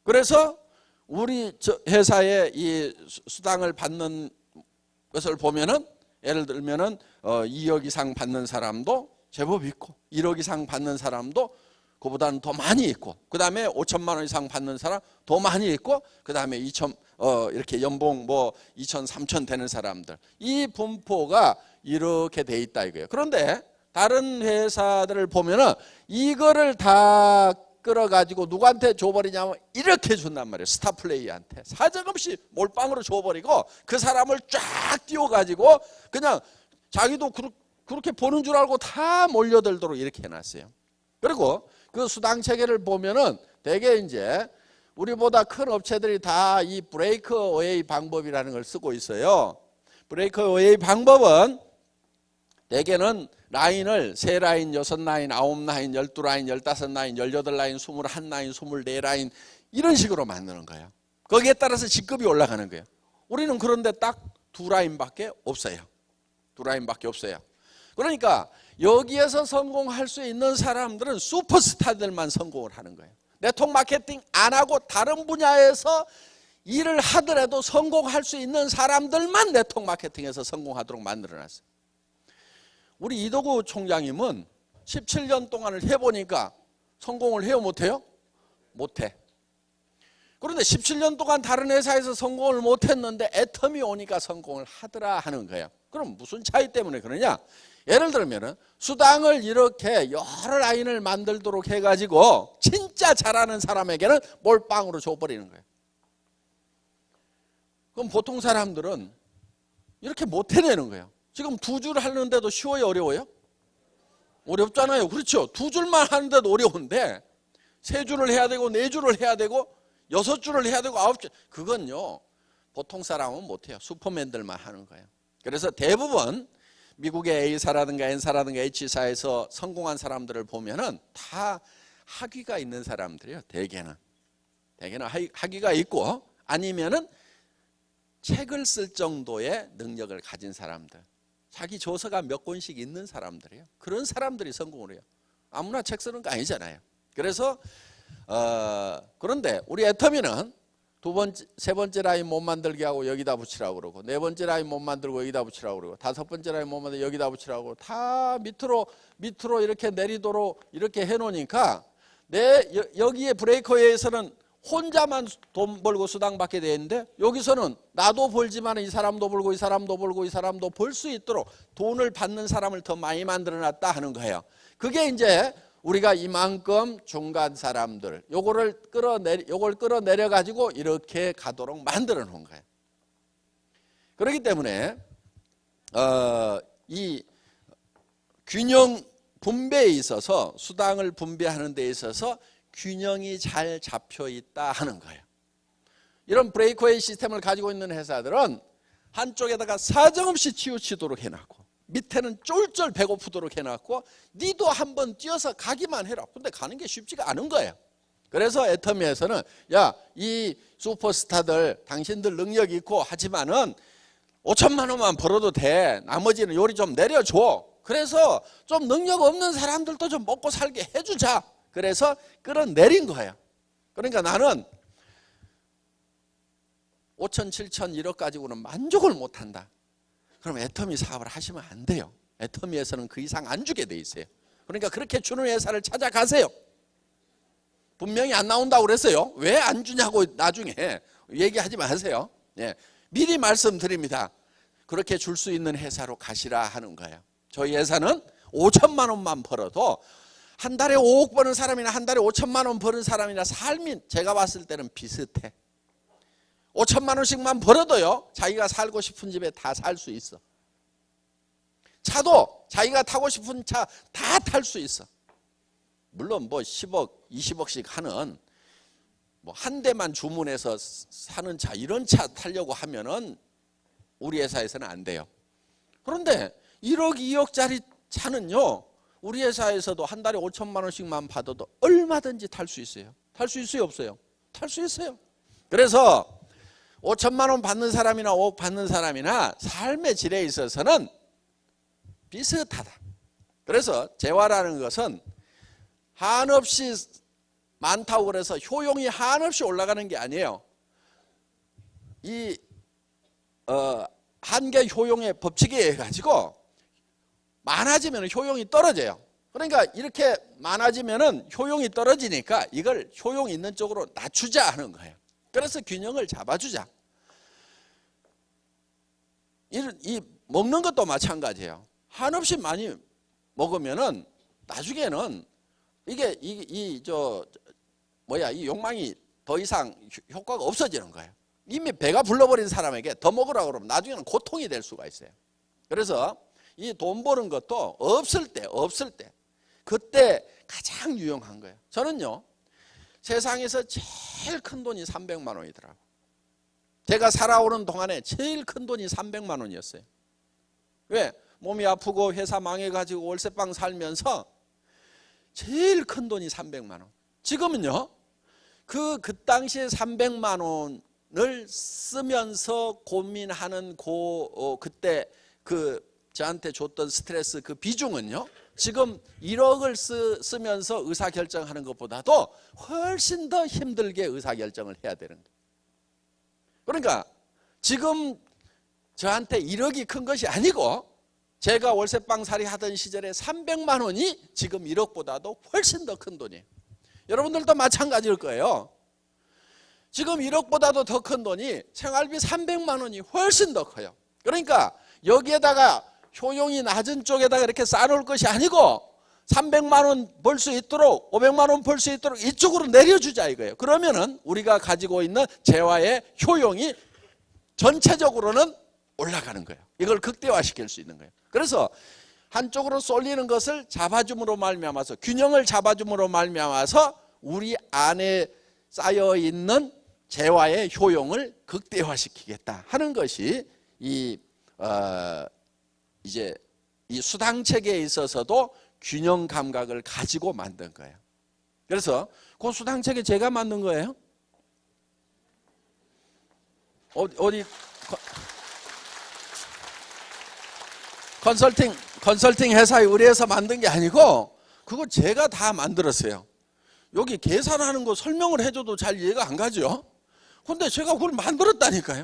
그래서 우리 회사의 이 수당을 받는 것을 보면은 예를 들면은 2억 이상 받는 사람도 제법 있고 1억 이상 받는 사람도 그보다는 더 많이 있고, 그 다음에 5천만 원 이상 받는 사람 더 많이 있고, 그 다음에 이렇게 연봉 뭐 2천, 3천 되는 사람들, 이 분포가 이렇게 돼 있다 이거예요. 그런데 다른 회사들을 보면은 이거를 다 끌어가지고 누구한테 줘버리냐면 이렇게 준단 말이에요. 스타 플레이한테 사정없이 몰빵으로 줘버리고 그 사람을 쫙 띄워가지고 그냥 자기도 그렇게 보는 줄 알고 다 몰려들도록 이렇게 해놨어요. 그리고 그 수당 체계를 보면은 대개 이제 우리보다 큰 업체들이 다 이 브레이크 어웨이 방법이라는 걸 쓰고 있어요. 브레이크 어웨이 방법은 대개는 라인을 3라인, 6라인, 9라인, 12라인, 15라인, 18라인, 21라인, 24라인 이런 식으로 만드는 거예요. 거기에 따라서 직급이 올라가는 거예요. 우리는 그런데 딱 2라인밖에 없어요. 2라인밖에 없어요. 그러니까 여기에서 성공할 수 있는 사람들은 슈퍼스타들만 성공을 하는 거예요. 네트워크 마케팅 안 하고 다른 분야에서 일을 하더라도 성공할 수 있는 사람들만 네트워크 마케팅에서 성공하도록 만들어놨어요. 우리 이도구 총장님은 17년 동안을 해보니까 성공을 해요, 못해요? 못해. 그런데 17년 동안 다른 회사에서 성공을 못했는데 애텀이 오니까 성공을 하더라 하는 거예요. 그럼 무슨 차이 때문에 그러냐? 예를 들면 수당을 이렇게 여러 라인을 만들도록 해가지고 진짜 잘하는 사람에게는 몰빵으로 줘버리는 거예요. 그럼 보통 사람들은 이렇게 못 해내는 거예요. 지금 2줄 하는데도 쉬워요, 어려워요? 어렵잖아요. 그렇죠? 2줄만 하는데도 어려운데 3줄을 해야 되고 4줄을 해야 되고 6줄을 해야 되고 9줄, 그건요 보통 사람은 못해요. 슈퍼맨들만 하는 거예요. 그래서 대부분 미국의 A사라든가 N사라든가 H사에서 성공한 사람들을 보면은 다 학위가 있는 사람들이에요. 대개는 학위가 있고 아니면은 책을 쓸 정도의 능력을 가진 사람들, 자기 조서가 몇 권씩 있는 사람들이에요. 그런 사람들이 성공을 해요. 아무나 책 쓰는 거 아니잖아요. 그래서 그런데 우리 애터미는 세 번째 라인 못 만들게 하고 여기다 붙이라고 그러고, 4번째 라인 못 만들고 여기다 붙이라고 그러고, 5번째 라인 못 만들고 여기다 붙이라고 그러고, 다 밑으로 이렇게 내리도록 이렇게 해놓으니까 여기에 브레이커에서는 혼자만 돈 벌고 수당 받게 돼 있는데, 여기서는 나도 벌지만 이 사람도 벌고 이 사람도 벌고 이 사람도 벌 수 있도록 돈을 받는 사람을 더 많이 만들어 놨다 하는 거예요. 그게 이제 우리가 이만큼 중간 사람들 요걸 끌어내려 가지고 이렇게 가도록 만들어 놓은 거예요. 그렇기 때문에 이 균형 분배에 있어서, 수당을 분배하는 데 있어서 균형이 잘 잡혀 있다 하는 거예요. 이런 브레이크웨이 시스템을 가지고 있는 회사들은 한쪽에다가 사정없이 치우치도록 해놨고, 밑에는 쫄쫄 배고프도록 해놨고, 니도 한번 뛰어서 가기만 해라. 근데 가는 게 쉽지가 않은 거예요. 그래서 애터미에서는 야, 이 슈퍼스타들 당신들 능력 있고 하지만은 5천만 원만 벌어도 돼. 나머지는 요리 좀 내려줘. 그래서 좀 능력 없는 사람들도 좀 먹고 살게 해주자. 그래서 끌어내린 거예요. 그러니까 나는 5천, 7천 1억 가지고는 만족을 못한다. 그럼 애터미 사업을 하시면 안 돼요. 애터미에서는 그 이상 안 주게 돼 있어요. 그러니까 그렇게 주는 회사를 찾아가세요. 분명히 안 나온다고 그랬어요. 왜 안 주냐고 나중에 얘기하지 마세요. 예, 미리 말씀드립니다. 그렇게 줄 수 있는 회사로 가시라 하는 거예요. 저희 회사는 5천만 원만 벌어도 한 달에 5억 버는 사람이나 한 달에 5천만 원 버는 사람이나 삶이 제가 봤을 때는 비슷해. 5천만 원씩만 벌어도요, 자기가 살고 싶은 집에 다 살 수 있어. 차도 자기가 타고 싶은 차 다 탈 수 있어. 물론 뭐 10억, 20억씩 하는 뭐 한 대만 주문해서 사는 차, 이런 차 타려고 하면은 우리 회사에서는 안 돼요. 그런데 1억, 2억짜리 차는요, 우리 회사에서도 한 달에 5천만 원씩만 받아도 얼마든지 탈 수 있어요. 탈 수 있어요, 없어요? 탈 수 있어요. 그래서 5천만 원 받는 사람이나 5억 받는 사람이나 삶의 질에 있어서는 비슷하다. 그래서 재화라는 것은 한없이 많다고 그래서 효용이 한없이 올라가는 게 아니에요. 이 한계 효용의 법칙에 의해 가지고 많아지면 효용이 떨어져요. 그러니까 이렇게 많아지면 효용이 떨어지니까 이걸 효용 있는 쪽으로 낮추자 하는 거예요. 그래서 균형을 잡아주자. 이 먹는 것도 마찬가지예요. 한없이 많이 먹으면은 나중에는 이게 이 욕망이 더 이상 효과가 없어지는 거예요. 이미 배가 불러버린 사람에게 더 먹으라고 그러면 나중에는 고통이 될 수가 있어요. 그래서 이 돈 버는 것도 없을 때 그때 가장 유용한 거예요. 저는요, 세상에서 제일 큰 돈이 300만 원이더라고요. 제가 살아오는 동안에 제일 큰 돈이 300만 원이었어요. 왜? 몸이 아프고 회사 망해가지고 월세방 살면서 제일 큰 돈이 300만 원. 지금은요, 그 당시에 300만 원을 쓰면서 고민하는 그때 저한테 줬던 스트레스 그 비중은요, 지금 1억을 쓰면서 의사결정하는 것보다도 훨씬 더 힘들게 의사결정을 해야 되는 거예요. 그러니까 지금 저한테 1억이 큰 것이 아니고 제가 월세방 살이 하던 시절에 300만 원이 지금 1억보다도 훨씬 더 큰 돈이에요. 여러분들도 마찬가지일 거예요. 지금 1억보다도 더 큰 돈이 생활비 300만 원이 훨씬 더 커요. 그러니까 여기에다가 효용이 낮은 쪽에다가 이렇게 쌓아놓을 것이 아니고 300만 원 벌 수 있도록 500만 원 벌 수 있도록 이쪽으로 내려주자 이거예요. 그러면은 우리가 가지고 있는 재화의 효용이 전체적으로는 올라가는 거예요. 이걸 극대화시킬 수 있는 거예요. 그래서 한쪽으로 쏠리는 것을 잡아줌으로 말미암아서, 균형을 잡아줌으로 말미암아서 우리 안에 쌓여 있는 재화의 효용을 극대화시키겠다 하는 것이 이제 이 수당 체계에 있어서도 균형 감각을 가지고 만든 거예요. 그래서 그 수당 체계 제가 만든 거예요. 어디 컨설팅 회사에 의뢰해서 만든 게 아니고 그거 제가 다 만들었어요. 여기 계산하는 거 설명을 해줘도 잘 이해가 안 가죠. 근데 제가 그걸 만들었다니까요.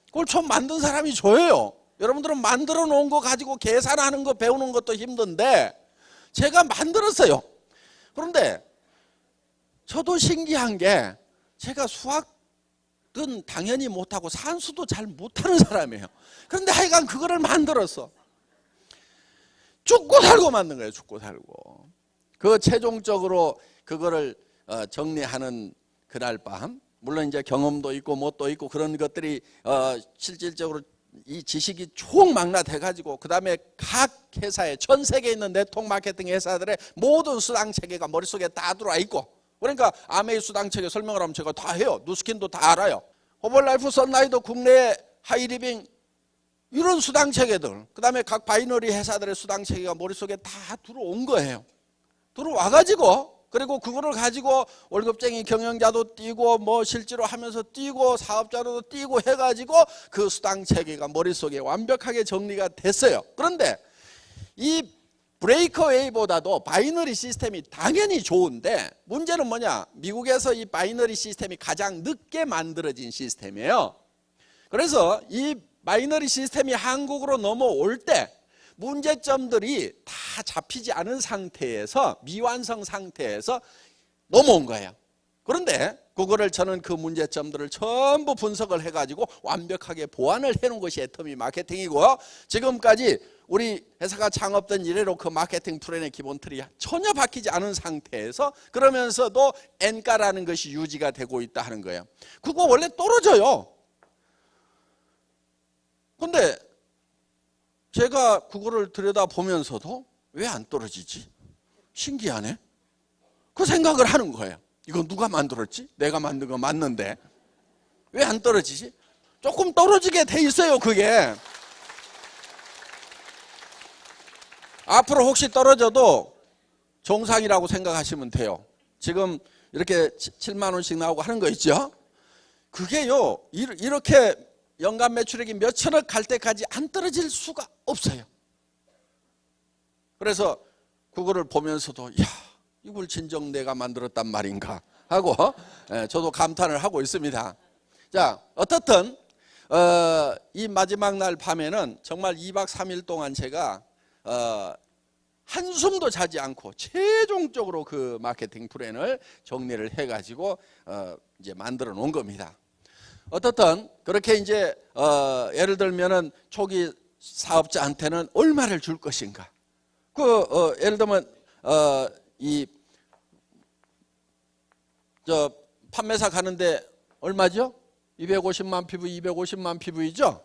그걸 처음 만든 사람이 저예요. 여러분들은 만들어 놓은 거 가지고 계산하는 거 배우는 것도 힘든데 제가 만들었어요. 그런데 저도 신기한 게 제가 수학은 당연히 못하고 산수도 잘 못하는 사람이에요. 그런데 하여간 그거를 만들었어. 죽고 살고 만든 거예요. 죽고 살고. 그 최종적으로 그거를 정리하는 그날 밤, 물론 이제 경험도 있고 뭣도 있고 그런 것들이 실질적으로 이 지식이 총망라돼 가지고 그 다음에 각 회사에 전 세계에 있는 네트워크 마케팅 회사들의 모든 수당 체계가 머릿속에 다 들어와 있고, 그러니까 아메이 수당 체계 설명을 하면 제가 다 해요. 누스킨도 다 알아요. 호벌라이프, 선라이더, 국내 하이리빙 이런 수당 체계들, 그 다음에 각 바이너리 회사들의 수당 체계가 머릿속에 다 들어온 거예요. 들어와 가지고, 그리고 그거를 가지고 월급쟁이 경영자도 뛰고 뭐 실제로 하면서 뛰고 사업자로도 뛰고 해가지고 그 수당 체계가 머릿속에 완벽하게 정리가 됐어요. 그런데 이 브레이크웨이보다도 바이너리 시스템이 당연히 좋은데 문제는 뭐냐? 미국에서 이 바이너리 시스템이 가장 늦게 만들어진 시스템이에요. 그래서 이 바이너리 시스템이 한국으로 넘어올 때 문제점들이 다 잡히지 않은 상태에서, 미완성 상태에서 넘어온 거예요. 그런데 그거를 저는 그 문제점들을 전부 분석을 해가지고 완벽하게 보완을 해놓은 것이 애터미 마케팅이고요. 지금까지 우리 회사가 창업된 이래로 그 마케팅 플랜의 기본 틀이 전혀 바뀌지 않은 상태에서, 그러면서도 N가라는 것이 유지가 되고 있다 하는 거예요. 그거 원래 떨어져요. 근데 제가 그거를 들여다보면서도 왜 안 떨어지지? 신기하네. 그 생각을 하는 거예요. 이거 누가 만들었지? 내가 만든 거 맞는데 왜 안 떨어지지? 조금 떨어지게 돼 있어요. 그게 앞으로 혹시 떨어져도 정상이라고 생각하시면 돼요. 지금 이렇게 7만 원씩 나오고 하는 거 있죠? 그게요, 이렇게 연간 매출액이 몇 천억 갈 때까지 안 떨어질 수가 없어요. 그래서 그거를 보면서도 야, 이걸 진정 내가 만들었단 말인가 하고 저도 감탄을 하고 있습니다. 자, 어떻든 이 마지막 날 밤에는 정말 2박 3일 동안 제가 한숨도 자지 않고 최종적으로 그 마케팅 플랜을 정리를 해가지고 이제 만들어 놓은 겁니다. 어떻든 그렇게 이제 예를 들면은 초기 사업자한테는 얼마를 줄 것인가. 예를 들면 저 판매사 가는데 얼마죠? 250만 PV, 250만 PV죠?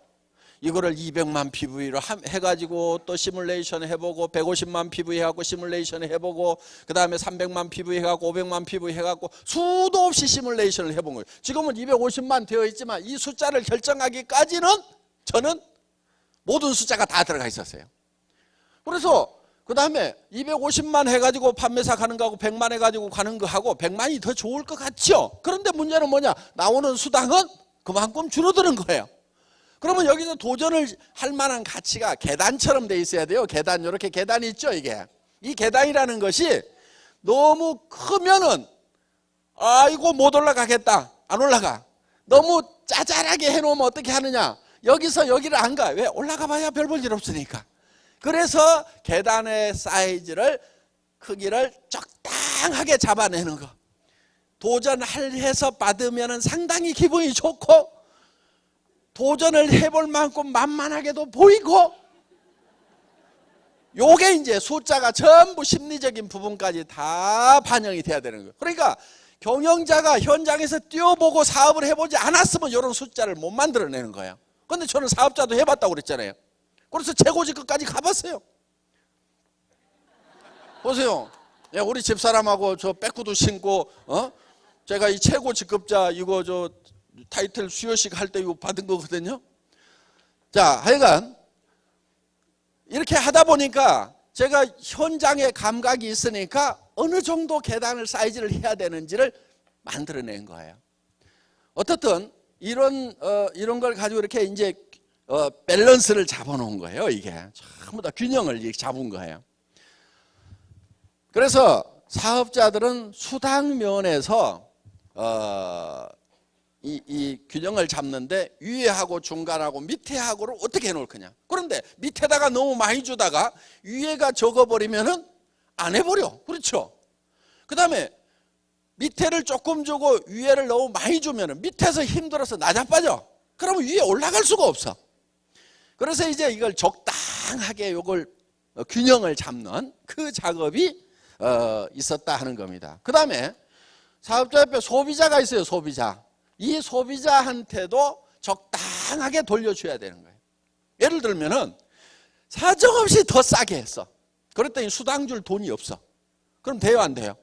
이거를 200만 PV로 해가지고 또 시뮬레이션 해보고 150만 PV 해갖고 시뮬레이션 해보고 그 다음에 300만 PV 해갖고 500만 PV 해갖고 수도 없이 시뮬레이션을 해본 거예요. 지금은 250만 되어 있지만 이 숫자를 결정하기까지는 저는 모든 숫자가 다 들어가 있었어요. 그래서 그 다음에 250만 해가지고 판매사 가는 거하고 100만 해가지고 가는 거하고 100만이 더 좋을 것 같죠? 그런데 문제는 뭐냐? 나오는 수당은 그만큼 줄어드는 거예요. 그러면 여기서 도전을 할 만한 가치가 계단처럼 돼 있어야 돼요. 계단, 이렇게 계단이 있죠, 이게. 이 계단이라는 것이 너무 크면은 아이고 못 올라가겠다. 안 올라가. 너무 짜잘하게 해놓으면 어떻게 하느냐? 여기서 여기를 안 가. 왜? 올라가 봐야 별 볼 일 없으니까. 그래서 계단의 사이즈를, 크기를 적당하게 잡아내는 거. 도전해서 받으면 상당히 기분이 좋고 도전을 해볼 만큼 만만하게도 보이고, 요게 이제 숫자가 전부 심리적인 부분까지 다 반영이 돼야 되는 거예요. 그러니까 경영자가 현장에서 뛰어보고 사업을 해보지 않았으면 이런 숫자를 못 만들어내는 거예요. 그런데 저는 사업자도 해봤다고 그랬잖아요. 그래서 최고직급까지 가봤어요. 보세요. 우리 집사람하고 저 백구도 신고, 제가 이 최고직급자 이거 저 타이틀 수여식 할 때 이거 받은 거거든요. 자, 하여간 이렇게 하다 보니까 제가 현장에 감각이 있으니까 어느 정도 계단을 사이즈를 해야 되는지를 만들어낸 거예요. 어떻든 이런 걸 가지고 이렇게 이제 밸런스를 잡아놓은 거예요. 이게 전부 다 균형을 잡은 거예요. 그래서 사업자들은 수당 면에서 이 균형을 잡는데 위에하고 중간하고 밑에하고를 어떻게 해놓을 거냐. 그런데 밑에다가 너무 많이 주다가 위에가 적어버리면은 안 해버려. 그렇죠? 그 다음에 밑에를 조금 주고 위에를 너무 많이 주면은 밑에서 힘들어서 나자빠져. 그러면 위에 올라갈 수가 없어. 그래서 이제 이걸 적당하게 요걸 균형을 잡는 그 작업이 있었다 하는 겁니다. 그 다음에 사업자 옆에 소비자가 있어요. 소비자. 이 소비자한테도 적당하게 돌려줘야 되는 거예요. 예를 들면은 사정없이 더 싸게 했어. 그랬더니 수당 줄 돈이 없어. 그럼 돼요, 안 돼요?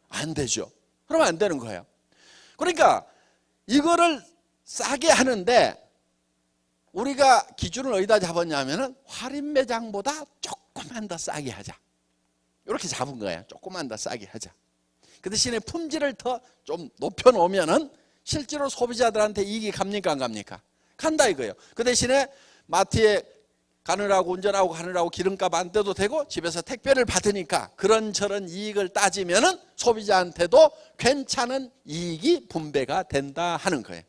안 되죠. 그러면 안 되는 거예요. 그러니까 이거를 싸게 하는데 우리가 기준을 어디다 잡았냐면은 할인 매장보다 조금만 더 싸게 하자. 이렇게 잡은 거예요. 조금만 더 싸게 하자. 그 대신에 품질을 더 좀 높여놓으면은 실제로 소비자들한테 이익이 갑니까, 안 갑니까? 간다 이거예요. 그 대신에 마트에 가느라고 운전하고 가느라고 기름값 안 떼도 되고 집에서 택배를 받으니까 그런저런 이익을 따지면은 소비자한테도 괜찮은 이익이 분배가 된다 하는 거예요.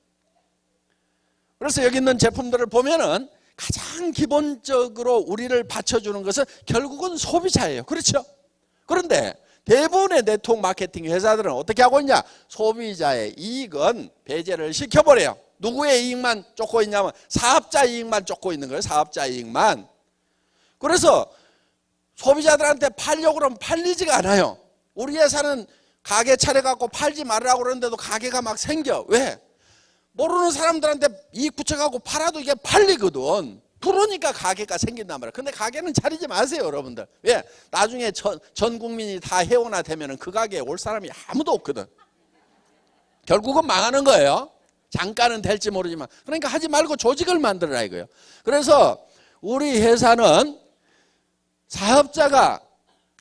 그래서 여기 있는 제품들을 보면은 가장 기본적으로 우리를 받쳐주는 것은 결국은 소비자예요. 그렇죠? 그런데 대부분의 네트워크 마케팅 회사들은 어떻게 하고 있냐? 소비자의 이익은 배제를 시켜버려요. 누구의 이익만 쫓고 있냐면 사업자 이익만 쫓고 있는 거예요. 사업자 이익만. 그래서 소비자들한테 팔려고 그러면 팔리지가 않아요. 우리 회사는 가게 차려갖고 팔지 말라고 그러는데도 가게가 막 생겨. 왜? 모르는 사람들한테 이익 붙여갖고 팔아도 이게 팔리거든. 그러니까 가게가 생긴단 말이야. 근데 가게는 차리지 마세요, 여러분들. 왜? 나중에 전 국민이 다 회원화되면 그 가게에 올 사람이 아무도 없거든. 결국은 망하는 거예요. 잠깐은 될지 모르지만. 그러니까 하지 말고 조직을 만들어라 이거예요. 그래서 우리 회사는 사업자가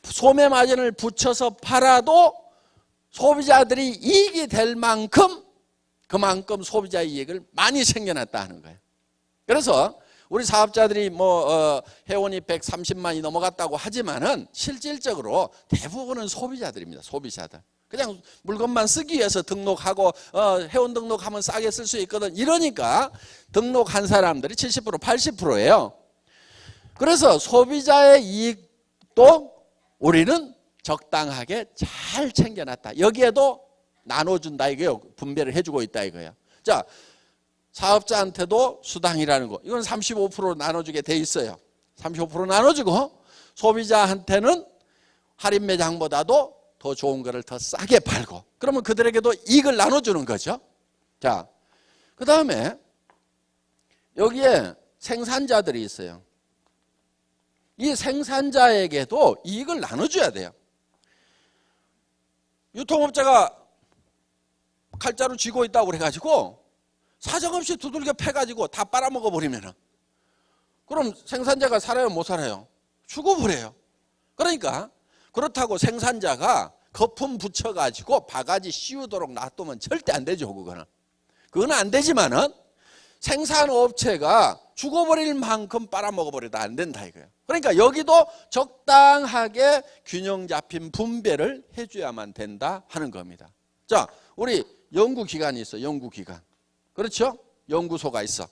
소매 마진을 붙여서 팔아도 소비자들이 이익이 될 만큼 그만큼 소비자 이익을 많이 챙겨놨다 하는 거예요. 그래서 우리 사업자들이 회원이 130만이 넘어갔다고 하지만은 실질적으로 대부분은 소비자들입니다. 소비자들. 그냥 물건만 쓰기 위해서 등록하고 회원 등록하면 싸게 쓸 수 있거든. 이러니까 등록한 사람들이 70% 80%예요. 그래서 소비자의 이익도 우리는 적당하게 잘 챙겨놨다. 여기에도 나눠준다 이거예요. 분배를 해주고 있다 이거예요. 자, 사업자한테도 수당이라는 거. 이건 35% 나눠주게 돼 있어요. 35% 나눠주고 소비자한테는 할인 매장보다도 더 좋은 거를 더 싸게 팔고 그러면 그들에게도 이익을 나눠주는 거죠. 자, 그 다음에 여기에 생산자들이 있어요. 이 생산자에게도 이익을 나눠줘야 돼요. 유통업자가 칼자루 쥐고 있다고 그래가지고 사정없이 두들겨 패가지고 다 빨아먹어 버리면은 그럼 생산자가 살아요 못 살아요? 죽어버려요. 그러니까 그렇다고 생산자가 거품 붙여가지고 바가지 씌우도록 놔두면 절대 안 되죠. 그건 안 되지만은 생산업체가 죽어버릴 만큼 빨아먹어버려도 안 된다 이거예요. 그러니까 여기도 적당하게 균형 잡힌 분배를 해줘야만 된다 하는 겁니다. 자, 우리 연구기관이 있어. 연구기관. 그렇죠? 연구소가 있어.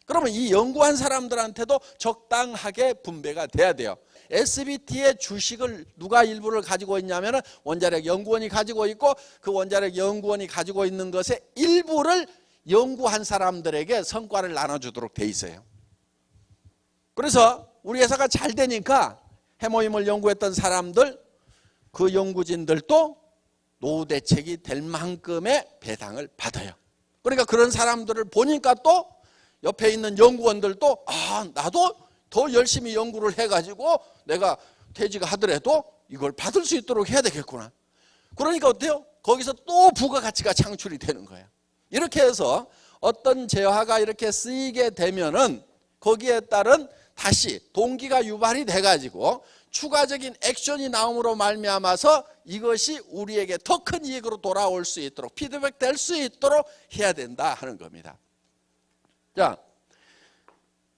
그러면 이 연구한 사람들한테도 적당하게 분배가 돼야 돼요. SBT의 주식을 누가 일부를 가지고 있냐면 원자력 연구원이 가지고 있고 그 원자력 연구원이 가지고 있는 것의 일부를 연구한 사람들에게 성과를 나눠주도록 돼 있어요. 그래서 우리 회사가 잘 되니까 해모임을 연구했던 사람들, 그 연구진들도 노후 대책이 될 만큼의 배당을 받아요. 그러니까 그런 사람들을 보니까 또 옆에 있는 연구원들도 나도 더 열심히 연구를 해가지고 내가 퇴직을 하더라도 이걸 받을 수 있도록 해야 되겠구나. 그러니까 어때요? 거기서 또 부가가치가 창출이 되는 거예요. 이렇게 해서 어떤 재화가 이렇게 쓰이게 되면은 거기에 따른 다시 동기가 유발이 돼가지고 추가적인 액션이 나옴으로 말미암아서 이것이 우리에게 더 큰 이익으로 돌아올 수 있도록 피드백 될 수 있도록 해야 된다 하는 겁니다. 자,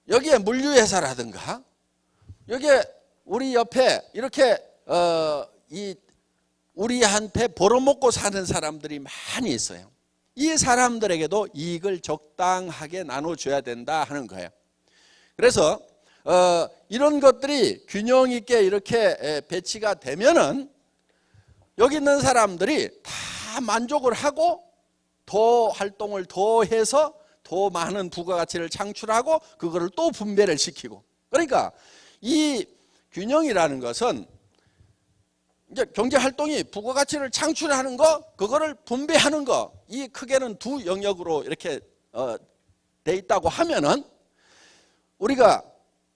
여기에 물류회사라든가 여기에 우리 옆에 이렇게 우리한테 벌어먹고 사는 사람들이 많이 있어요. 이 사람들에게도 이익을 적당하게 나눠줘야 된다 하는 거예요. 그래서 이런 것들이 균형 있게 이렇게 배치가 되면은 여기 있는 사람들이 다 만족을 하고 더 활동을 더 해서 더 많은 부가가치를 창출하고 그거를 또 분배를 시키고 그러니까 이 균형이라는 것은 이제 경제활동이 부가가치를 창출하는 거 그거를 분배하는 거 이 크게는 두 영역으로 이렇게 돼 있다고 하면은 우리가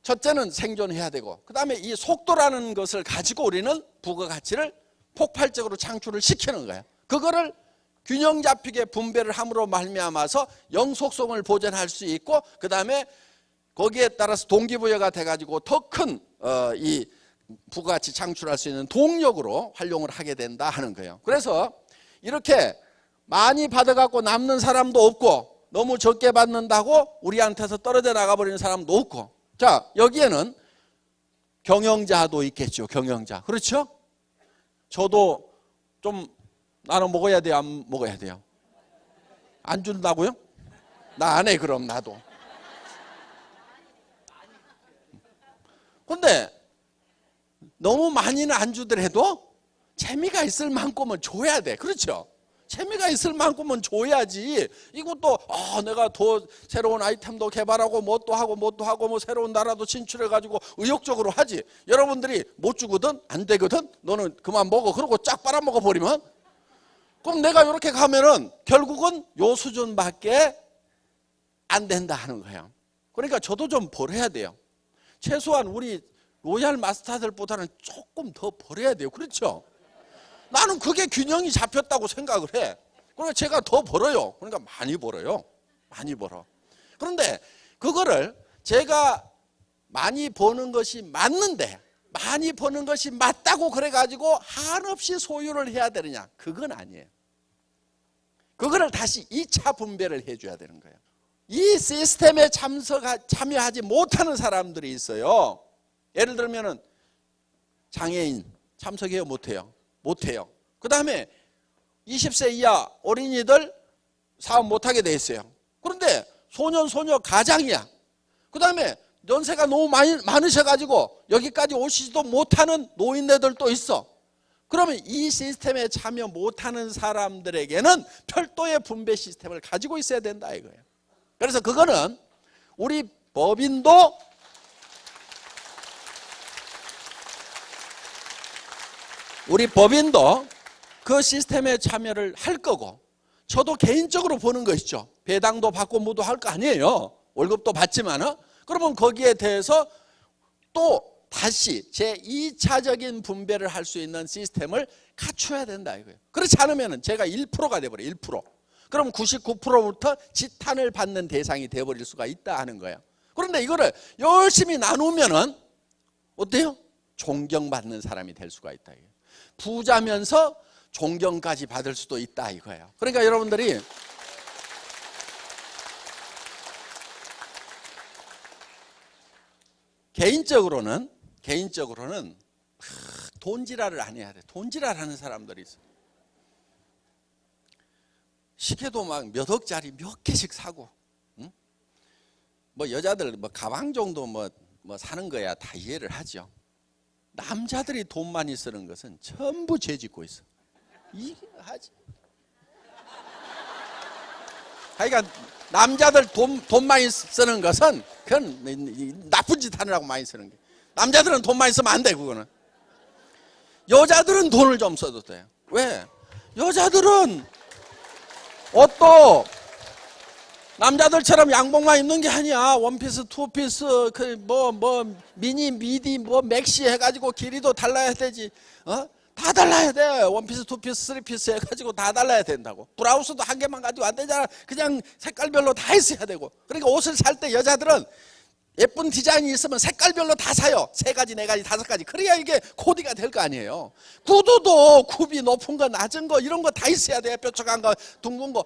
첫째는 생존해야 되고 그 다음에 이 속도라는 것을 가지고 우리는 부가가치를 폭발적으로 창출을 시키는 거예요. 그거를 균형 잡히게 분배를 함으로 말미암아서 영속성을 보존할 수 있고 그 다음에 거기에 따라서 동기부여가 돼가지고 더 큰 이 부가가치 창출할 수 있는 동력으로 활용을 하게 된다 하는 거예요. 그래서 이렇게 많이 받아갖고 남는 사람도 없고 너무 적게 받는다고 우리한테서 떨어져 나가버리는 사람도 없고 자, 여기에는 경영자도 있겠죠. 경영자. 그렇죠? 저도 좀 나는 먹어야 돼요? 안 먹어야 돼요? 안 준다고요? 나 안 해 그럼 나도. 근데 너무 많이는 안 주더라도 재미가 있을 만큼은 줘야 돼. 그렇죠? 재미가 있을 만큼은 줘야지. 이것도 내가 더 새로운 아이템도 개발하고 뭣도 하고 뭐 새로운 나라도 진출해가지고 의욕적으로 하지. 여러분들이 못 주거든 안 되거든 너는 그만 먹어 그러고 쫙 빨아먹어 버리면 그럼 내가 이렇게 가면은 결국은 요 수준밖에 안 된다 하는 거예요. 그러니까 저도 좀 버려야 돼요. 최소한 우리 로얄 마스터들보다는 조금 더 버려야 돼요. 그렇죠? 나는 그게 균형이 잡혔다고 생각을 해. 그러니까 제가 더 벌어요. 그러니까 많이 벌어요. 많이 벌어. 그런데 그거를 제가 많이 버는 것이 맞는데 많이 버는 것이 맞다고 그래가지고 한없이 소유를 해야 되느냐? 그건 아니에요. 그거를 다시 2차 분배를 해줘야 되는 거예요. 이 시스템에 참여하지 못하는 사람들이 있어요. 예를 들면은 장애인 참석해요? 못해요? 못해요. 그 다음에 20세 이하 어린이들 사업 못하게 돼 있어요. 그런데 소년 소녀 가장이야. 그 다음에 연세가 너무 많으셔가지고 여기까지 오시지도 못하는 노인네들도 있어. 그러면 이 시스템에 참여 못하는 사람들에게는 별도의 분배 시스템을 가지고 있어야 된다 이거예요. 그래서 그거는 우리 법인도 그 시스템에 참여를 할 거고 저도 개인적으로 보는 것이죠. 배당도 받고 뭐도 할 거 아니에요. 월급도 받지만은 그러면 거기에 대해서 또 다시 제2차적인 분배를 할 수 있는 시스템을 갖춰야 된다 이거예요. 그렇지 않으면 제가 1%가 돼버려요. 1%. 그럼 99%부터 지탄을 받는 대상이 돼버릴 수가 있다 하는 거예요. 그런데 이거를 열심히 나누면은 어때요? 존경받는 사람이 될 수가 있다 이거예요. 부자면서 존경까지 받을 수도 있다 이거예요. 그러니까 여러분들이 개인적으로는 돈지랄을 안 해야 돼. 돈지랄 하는 사람들이 있어. 시계도 막 몇 억짜리 몇 개씩 사고, 응? 뭐 여자들 뭐 가방 정도 뭐 사는 거야 다 이해를 하죠. 남자들이 돈 많이 쓰는 것은 전부 죄 짓고 있어. 이게 하지. 그러니까 남자들 돈 많이 쓰는 것은 그건 나쁜 짓 하느라고 많이 쓰는 게. 남자들은 돈 많이 쓰면 안 돼 그거는. 여자들은 돈을 좀 써도 돼요. 왜? 여자들은 옷도 남자들처럼 양복만 입는 게 아니야. 원피스, 투피스, 미니, 미디, 맥시 해가지고 길이도 달라야 되지. 다 달라야 돼. 원피스, 투피스, 쓰리피스 해가지고 다 달라야 된다고. 브라우스도 한 개만 가지고 안 되잖아. 그냥 색깔별로 다 있어야 되고. 그러니까 옷을 살 때 여자들은 예쁜 디자인이 있으면 색깔별로 다 사요. 3가지, 4가지, 5가지. 그래야 이게 코디가 될 거 아니에요. 구두도 굽이 높은 거, 낮은 거 이런 거 다 있어야 돼. 뾰족한 거, 둥근 거.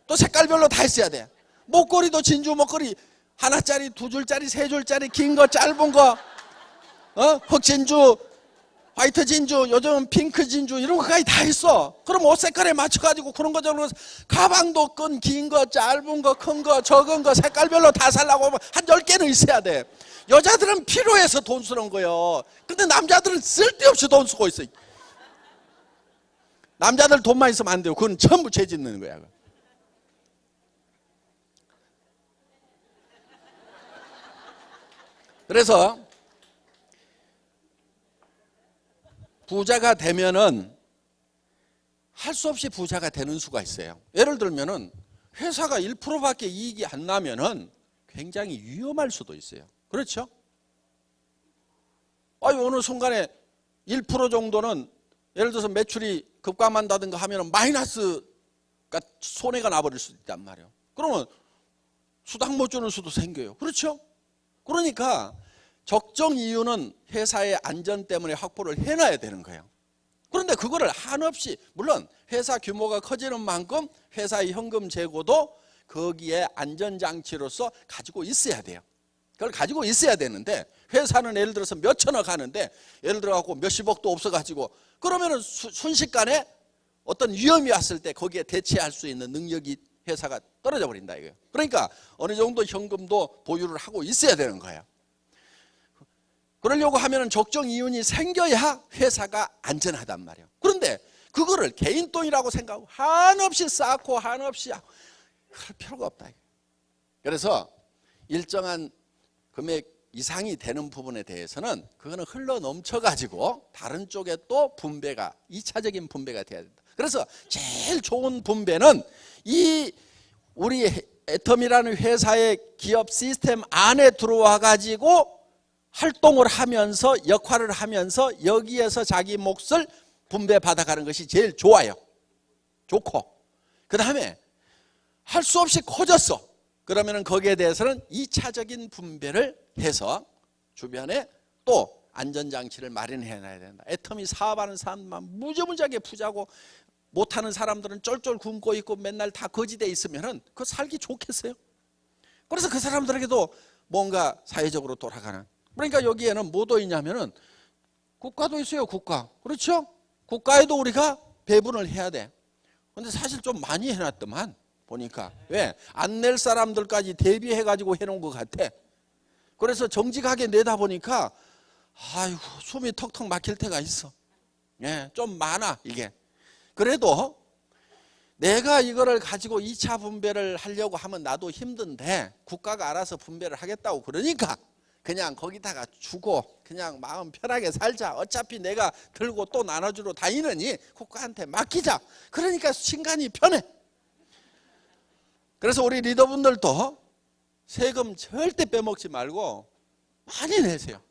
또 색깔별로 다 있어야 돼. 목걸이도 진주 목걸이 하나짜리, 2줄짜리, 3줄짜리, 긴 거, 짧은 거, 흑진주, 화이트 진주, 요즘은 핑크 진주 이런 거까지 다 있어. 그럼 옷 색깔에 맞춰가지고 그런 거 저런 거 가방도 긴 거, 짧은 거, 큰 거, 적은 거 색깔별로 다 살라고 하면 한 10개는 있어야 돼. 여자들은 필요해서 돈 쓰는 거예요. 근데 남자들은 쓸데없이 돈 쓰고 있어. 남자들 돈만 있으면 안 돼요. 그건 전부 죄 짓는 거야. 그래서 부자가 되면은 할 수 없이 부자가 되는 수가 있어요. 예를 들면은 회사가 1%밖에 이익이 안 나면은 굉장히 위험할 수도 있어요. 그렇죠? 어느 순간에 1% 정도는 예를 들어서 매출이 급감한다든가 하면은 마이너스가 손해가 나버릴 수도 있단 말이에요. 그러면 수당 못 주는 수도 생겨요. 그렇죠? 그러니까 적정 이유는 회사의 안전 때문에 확보를 해놔야 되는 거예요. 그런데 그거를 한없이 물론 회사 규모가 커지는 만큼 회사의 현금 재고도 거기에 안전장치로서 가지고 있어야 돼요. 그걸 가지고 있어야 되는데 회사는 예를 들어서 몇 천억 하는데 예를 들어 갖고 몇십억도 없어 가지고 그러면은 순식간에 어떤 위험이 왔을 때 거기에 대처할 수 있는 능력이 회사가 떨어져 버린다 이거예요. 그러니까 어느 정도 현금도 보유를 하고 있어야 되는 거예요. 그러려고 하면은 적정 이윤이 생겨야 회사가 안전하단 말이에요. 그런데 그거를 개인 돈이라고 생각하고 한없이 쌓고 한없이 그럴 필요가 없다. 그래서 일정한 금액 이상이 되는 부분에 대해서는 그거는 흘러 넘쳐 가지고 다른 쪽에 또 분배가 2차적인 분배가 돼야 된다. 그래서 제일 좋은 분배는 이 우리 애텀이라는 회사의 기업 시스템 안에 들어와 가지고 활동을 하면서 역할을 하면서 여기에서 자기 몫을 분배받아 가는 것이 제일 좋아요. 좋고 그 다음에 할 수 없이 커졌어. 그러면 거기에 대해서는 2차적인 분배를 해서 주변에 또 안전장치를 마련해 놔야 된다. 애텀이 사업하는 사람만 무지무지하게 부자고 못하는 사람들은 쫄쫄 굶고 있고 맨날 다 거지돼 있으면 그거 살기 좋겠어요? 그래서 그 사람들에게도 뭔가 사회적으로 돌아가는, 그러니까 여기에는 뭐도 있냐면은 국가도 있어요. 국가. 그렇죠? 국가에도 우리가 배분을 해야 돼. 근데 사실 좀 많이 해놨더만 보니까. 왜? 안 낼 사람들까지 대비해 가지고 해놓은 것 같아. 그래서 정직하게 내다 보니까 아이고 숨이 턱턱 막힐 때가 있어. 예, 좀 많아 이게. 그래도 내가 이거를 가지고 2차 분배를 하려고 하면 나도 힘든데 국가가 알아서 분배를 하겠다고 그러니까 그냥 거기다가 주고 그냥 마음 편하게 살자. 어차피 내가 들고 또 나눠주러 다니느니 국가한테 맡기자. 그러니까 신간이 편해. 그래서 우리 리더분들도 세금 절대 빼먹지 말고 많이 내세요.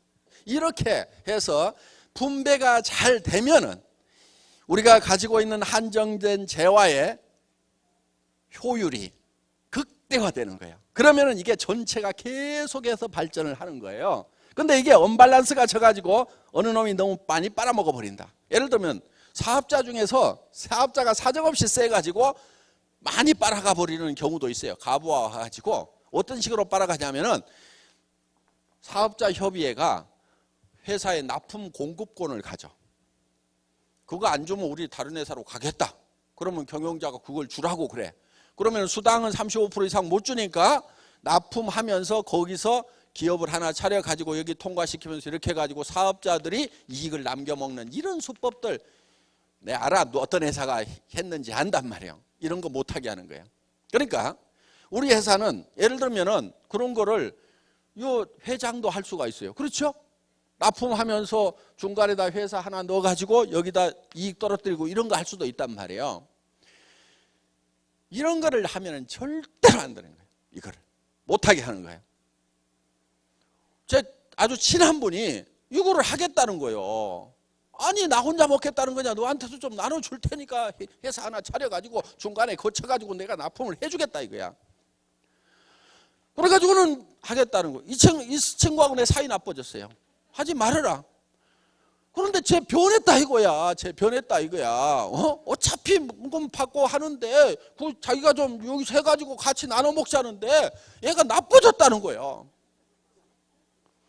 이렇게 해서 분배가 잘 되면은 우리가 가지고 있는 한정된 재화의 효율이 극대화되는 거예요. 그러면은 이게 전체가 계속해서 발전을 하는 거예요. 근데 이게 언밸런스가 져가지고 어느 놈이 너무 많이 빨아먹어 버린다. 예를 들면 사업자 중에서 사업자가 사정없이 세가지고 많이 빨아가 버리는 경우도 있어요. 가부와 가지고 어떤 식으로 빨아가냐면은 사업자 협의회가 회사에 납품 공급권을 가져. 그거 안 주면 우리 다른 회사로 가겠다. 그러면 경영자가 그걸 주라고 그래. 그러면 수당은 35% 이상 못 주니까 납품하면서 거기서 기업을 하나 차려가지고 여기 통과시키면서 이렇게 해가지고 사업자들이 이익을 남겨먹는 이런 수법들 내가 알아. 어떤 회사가 했는지 안단 말이에요. 이런 거 못하게 하는 거예요. 그러니까 우리 회사는 예를 들면은 그런 거를 요 회장도 할 수가 있어요. 그렇죠? 납품하면서 중간에다 회사 하나 넣어가지고 여기다 이익 떨어뜨리고 이런 거 할 수도 있단 말이에요. 이런 거를 하면은 절대로 안 되는 거예요. 이거를 못하게 하는 거예요. 제 아주 친한 분이 이거를 하겠다는 거예요. 아니 나 혼자 먹겠다는 거냐. 너한테도 좀 나눠줄 테니까 회사 하나 차려가지고 중간에 거쳐가지고 내가 납품을 해주겠다 이거야. 그래가지고는 하겠다는 거예요. 이 친구하고 내 사이 나빠졌어요. 하지 말아라. 그런데 쟤 변했다 이거야. 쟤 변했다 이거야. 어차피 금 받고 하는데 그 자기가 좀 여기서 해가지고 같이 나눠 먹자는데 얘가 나빠졌다는 거예요.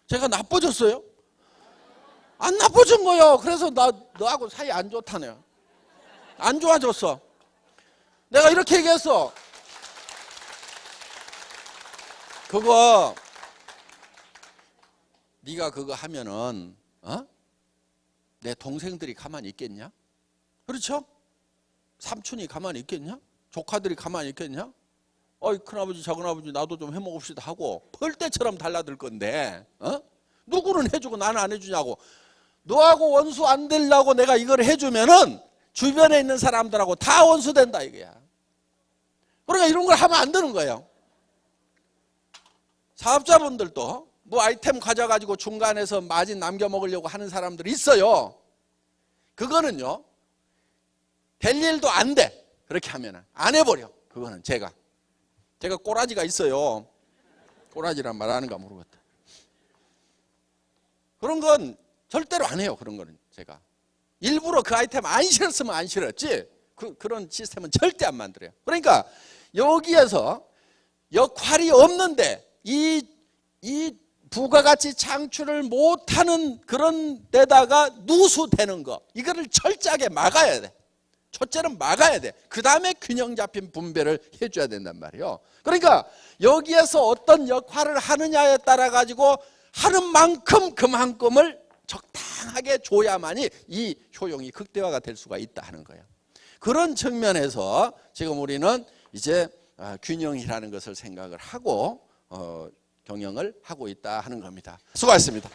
제가 나빠졌어요? 안 나빠진 거예요. 그래서 나 너하고 사이 안 좋다네요. 안 좋아졌어. 내가 이렇게 얘기했어. 그거 네가 그거 하면은 내 동생들이 가만히 있겠냐? 그렇죠? 삼촌이 가만히 있겠냐? 조카들이 가만히 있겠냐? 어이 큰아버지 작은아버지 나도 좀 해먹읍시다 하고 벌떼처럼 달라들 건데 누구는 해주고 나는 안 해주냐고. 너하고 원수 안 되려고 내가 이걸 해주면은 주변에 있는 사람들하고 다 원수 된다 이거야. 그러니까 이런 걸 하면 안 되는 거예요. 사업자분들도 뭐 아이템 가져가지고 중간에서 마진 남겨 먹으려고 하는 사람들이 있어요. 그거는요 될 일도 안 돼. 그렇게 하면 안 해버려. 그거는 제가 꼬라지가 있어요. 꼬라지란 말 하는가 모르겠다. 그런 건 절대로 안 해요. 그런 거는 제가 일부러 그 아이템 안 실었으면 안 실었지 그런 시스템은 절대 안 만들어요. 그러니까 여기에서 역할이 없는데 이 부가가치 창출을 못하는 그런 데다가 누수되는 거, 이거를 철저하게 막아야 돼. 첫째는 막아야 돼. 그 다음에 균형 잡힌 분배를 해줘야 된단 말이에요. 그러니까 여기에서 어떤 역할을 하느냐에 따라 가지고 하는 만큼 그만큼을 적당하게 줘야만이 이 효용이 극대화가 될 수가 있다 하는 거예요. 그런 측면에서 지금 우리는 이제 균형이라는 것을 생각을 하고 경영을 하고 있다 하는 겁니다. 수고하셨습니다.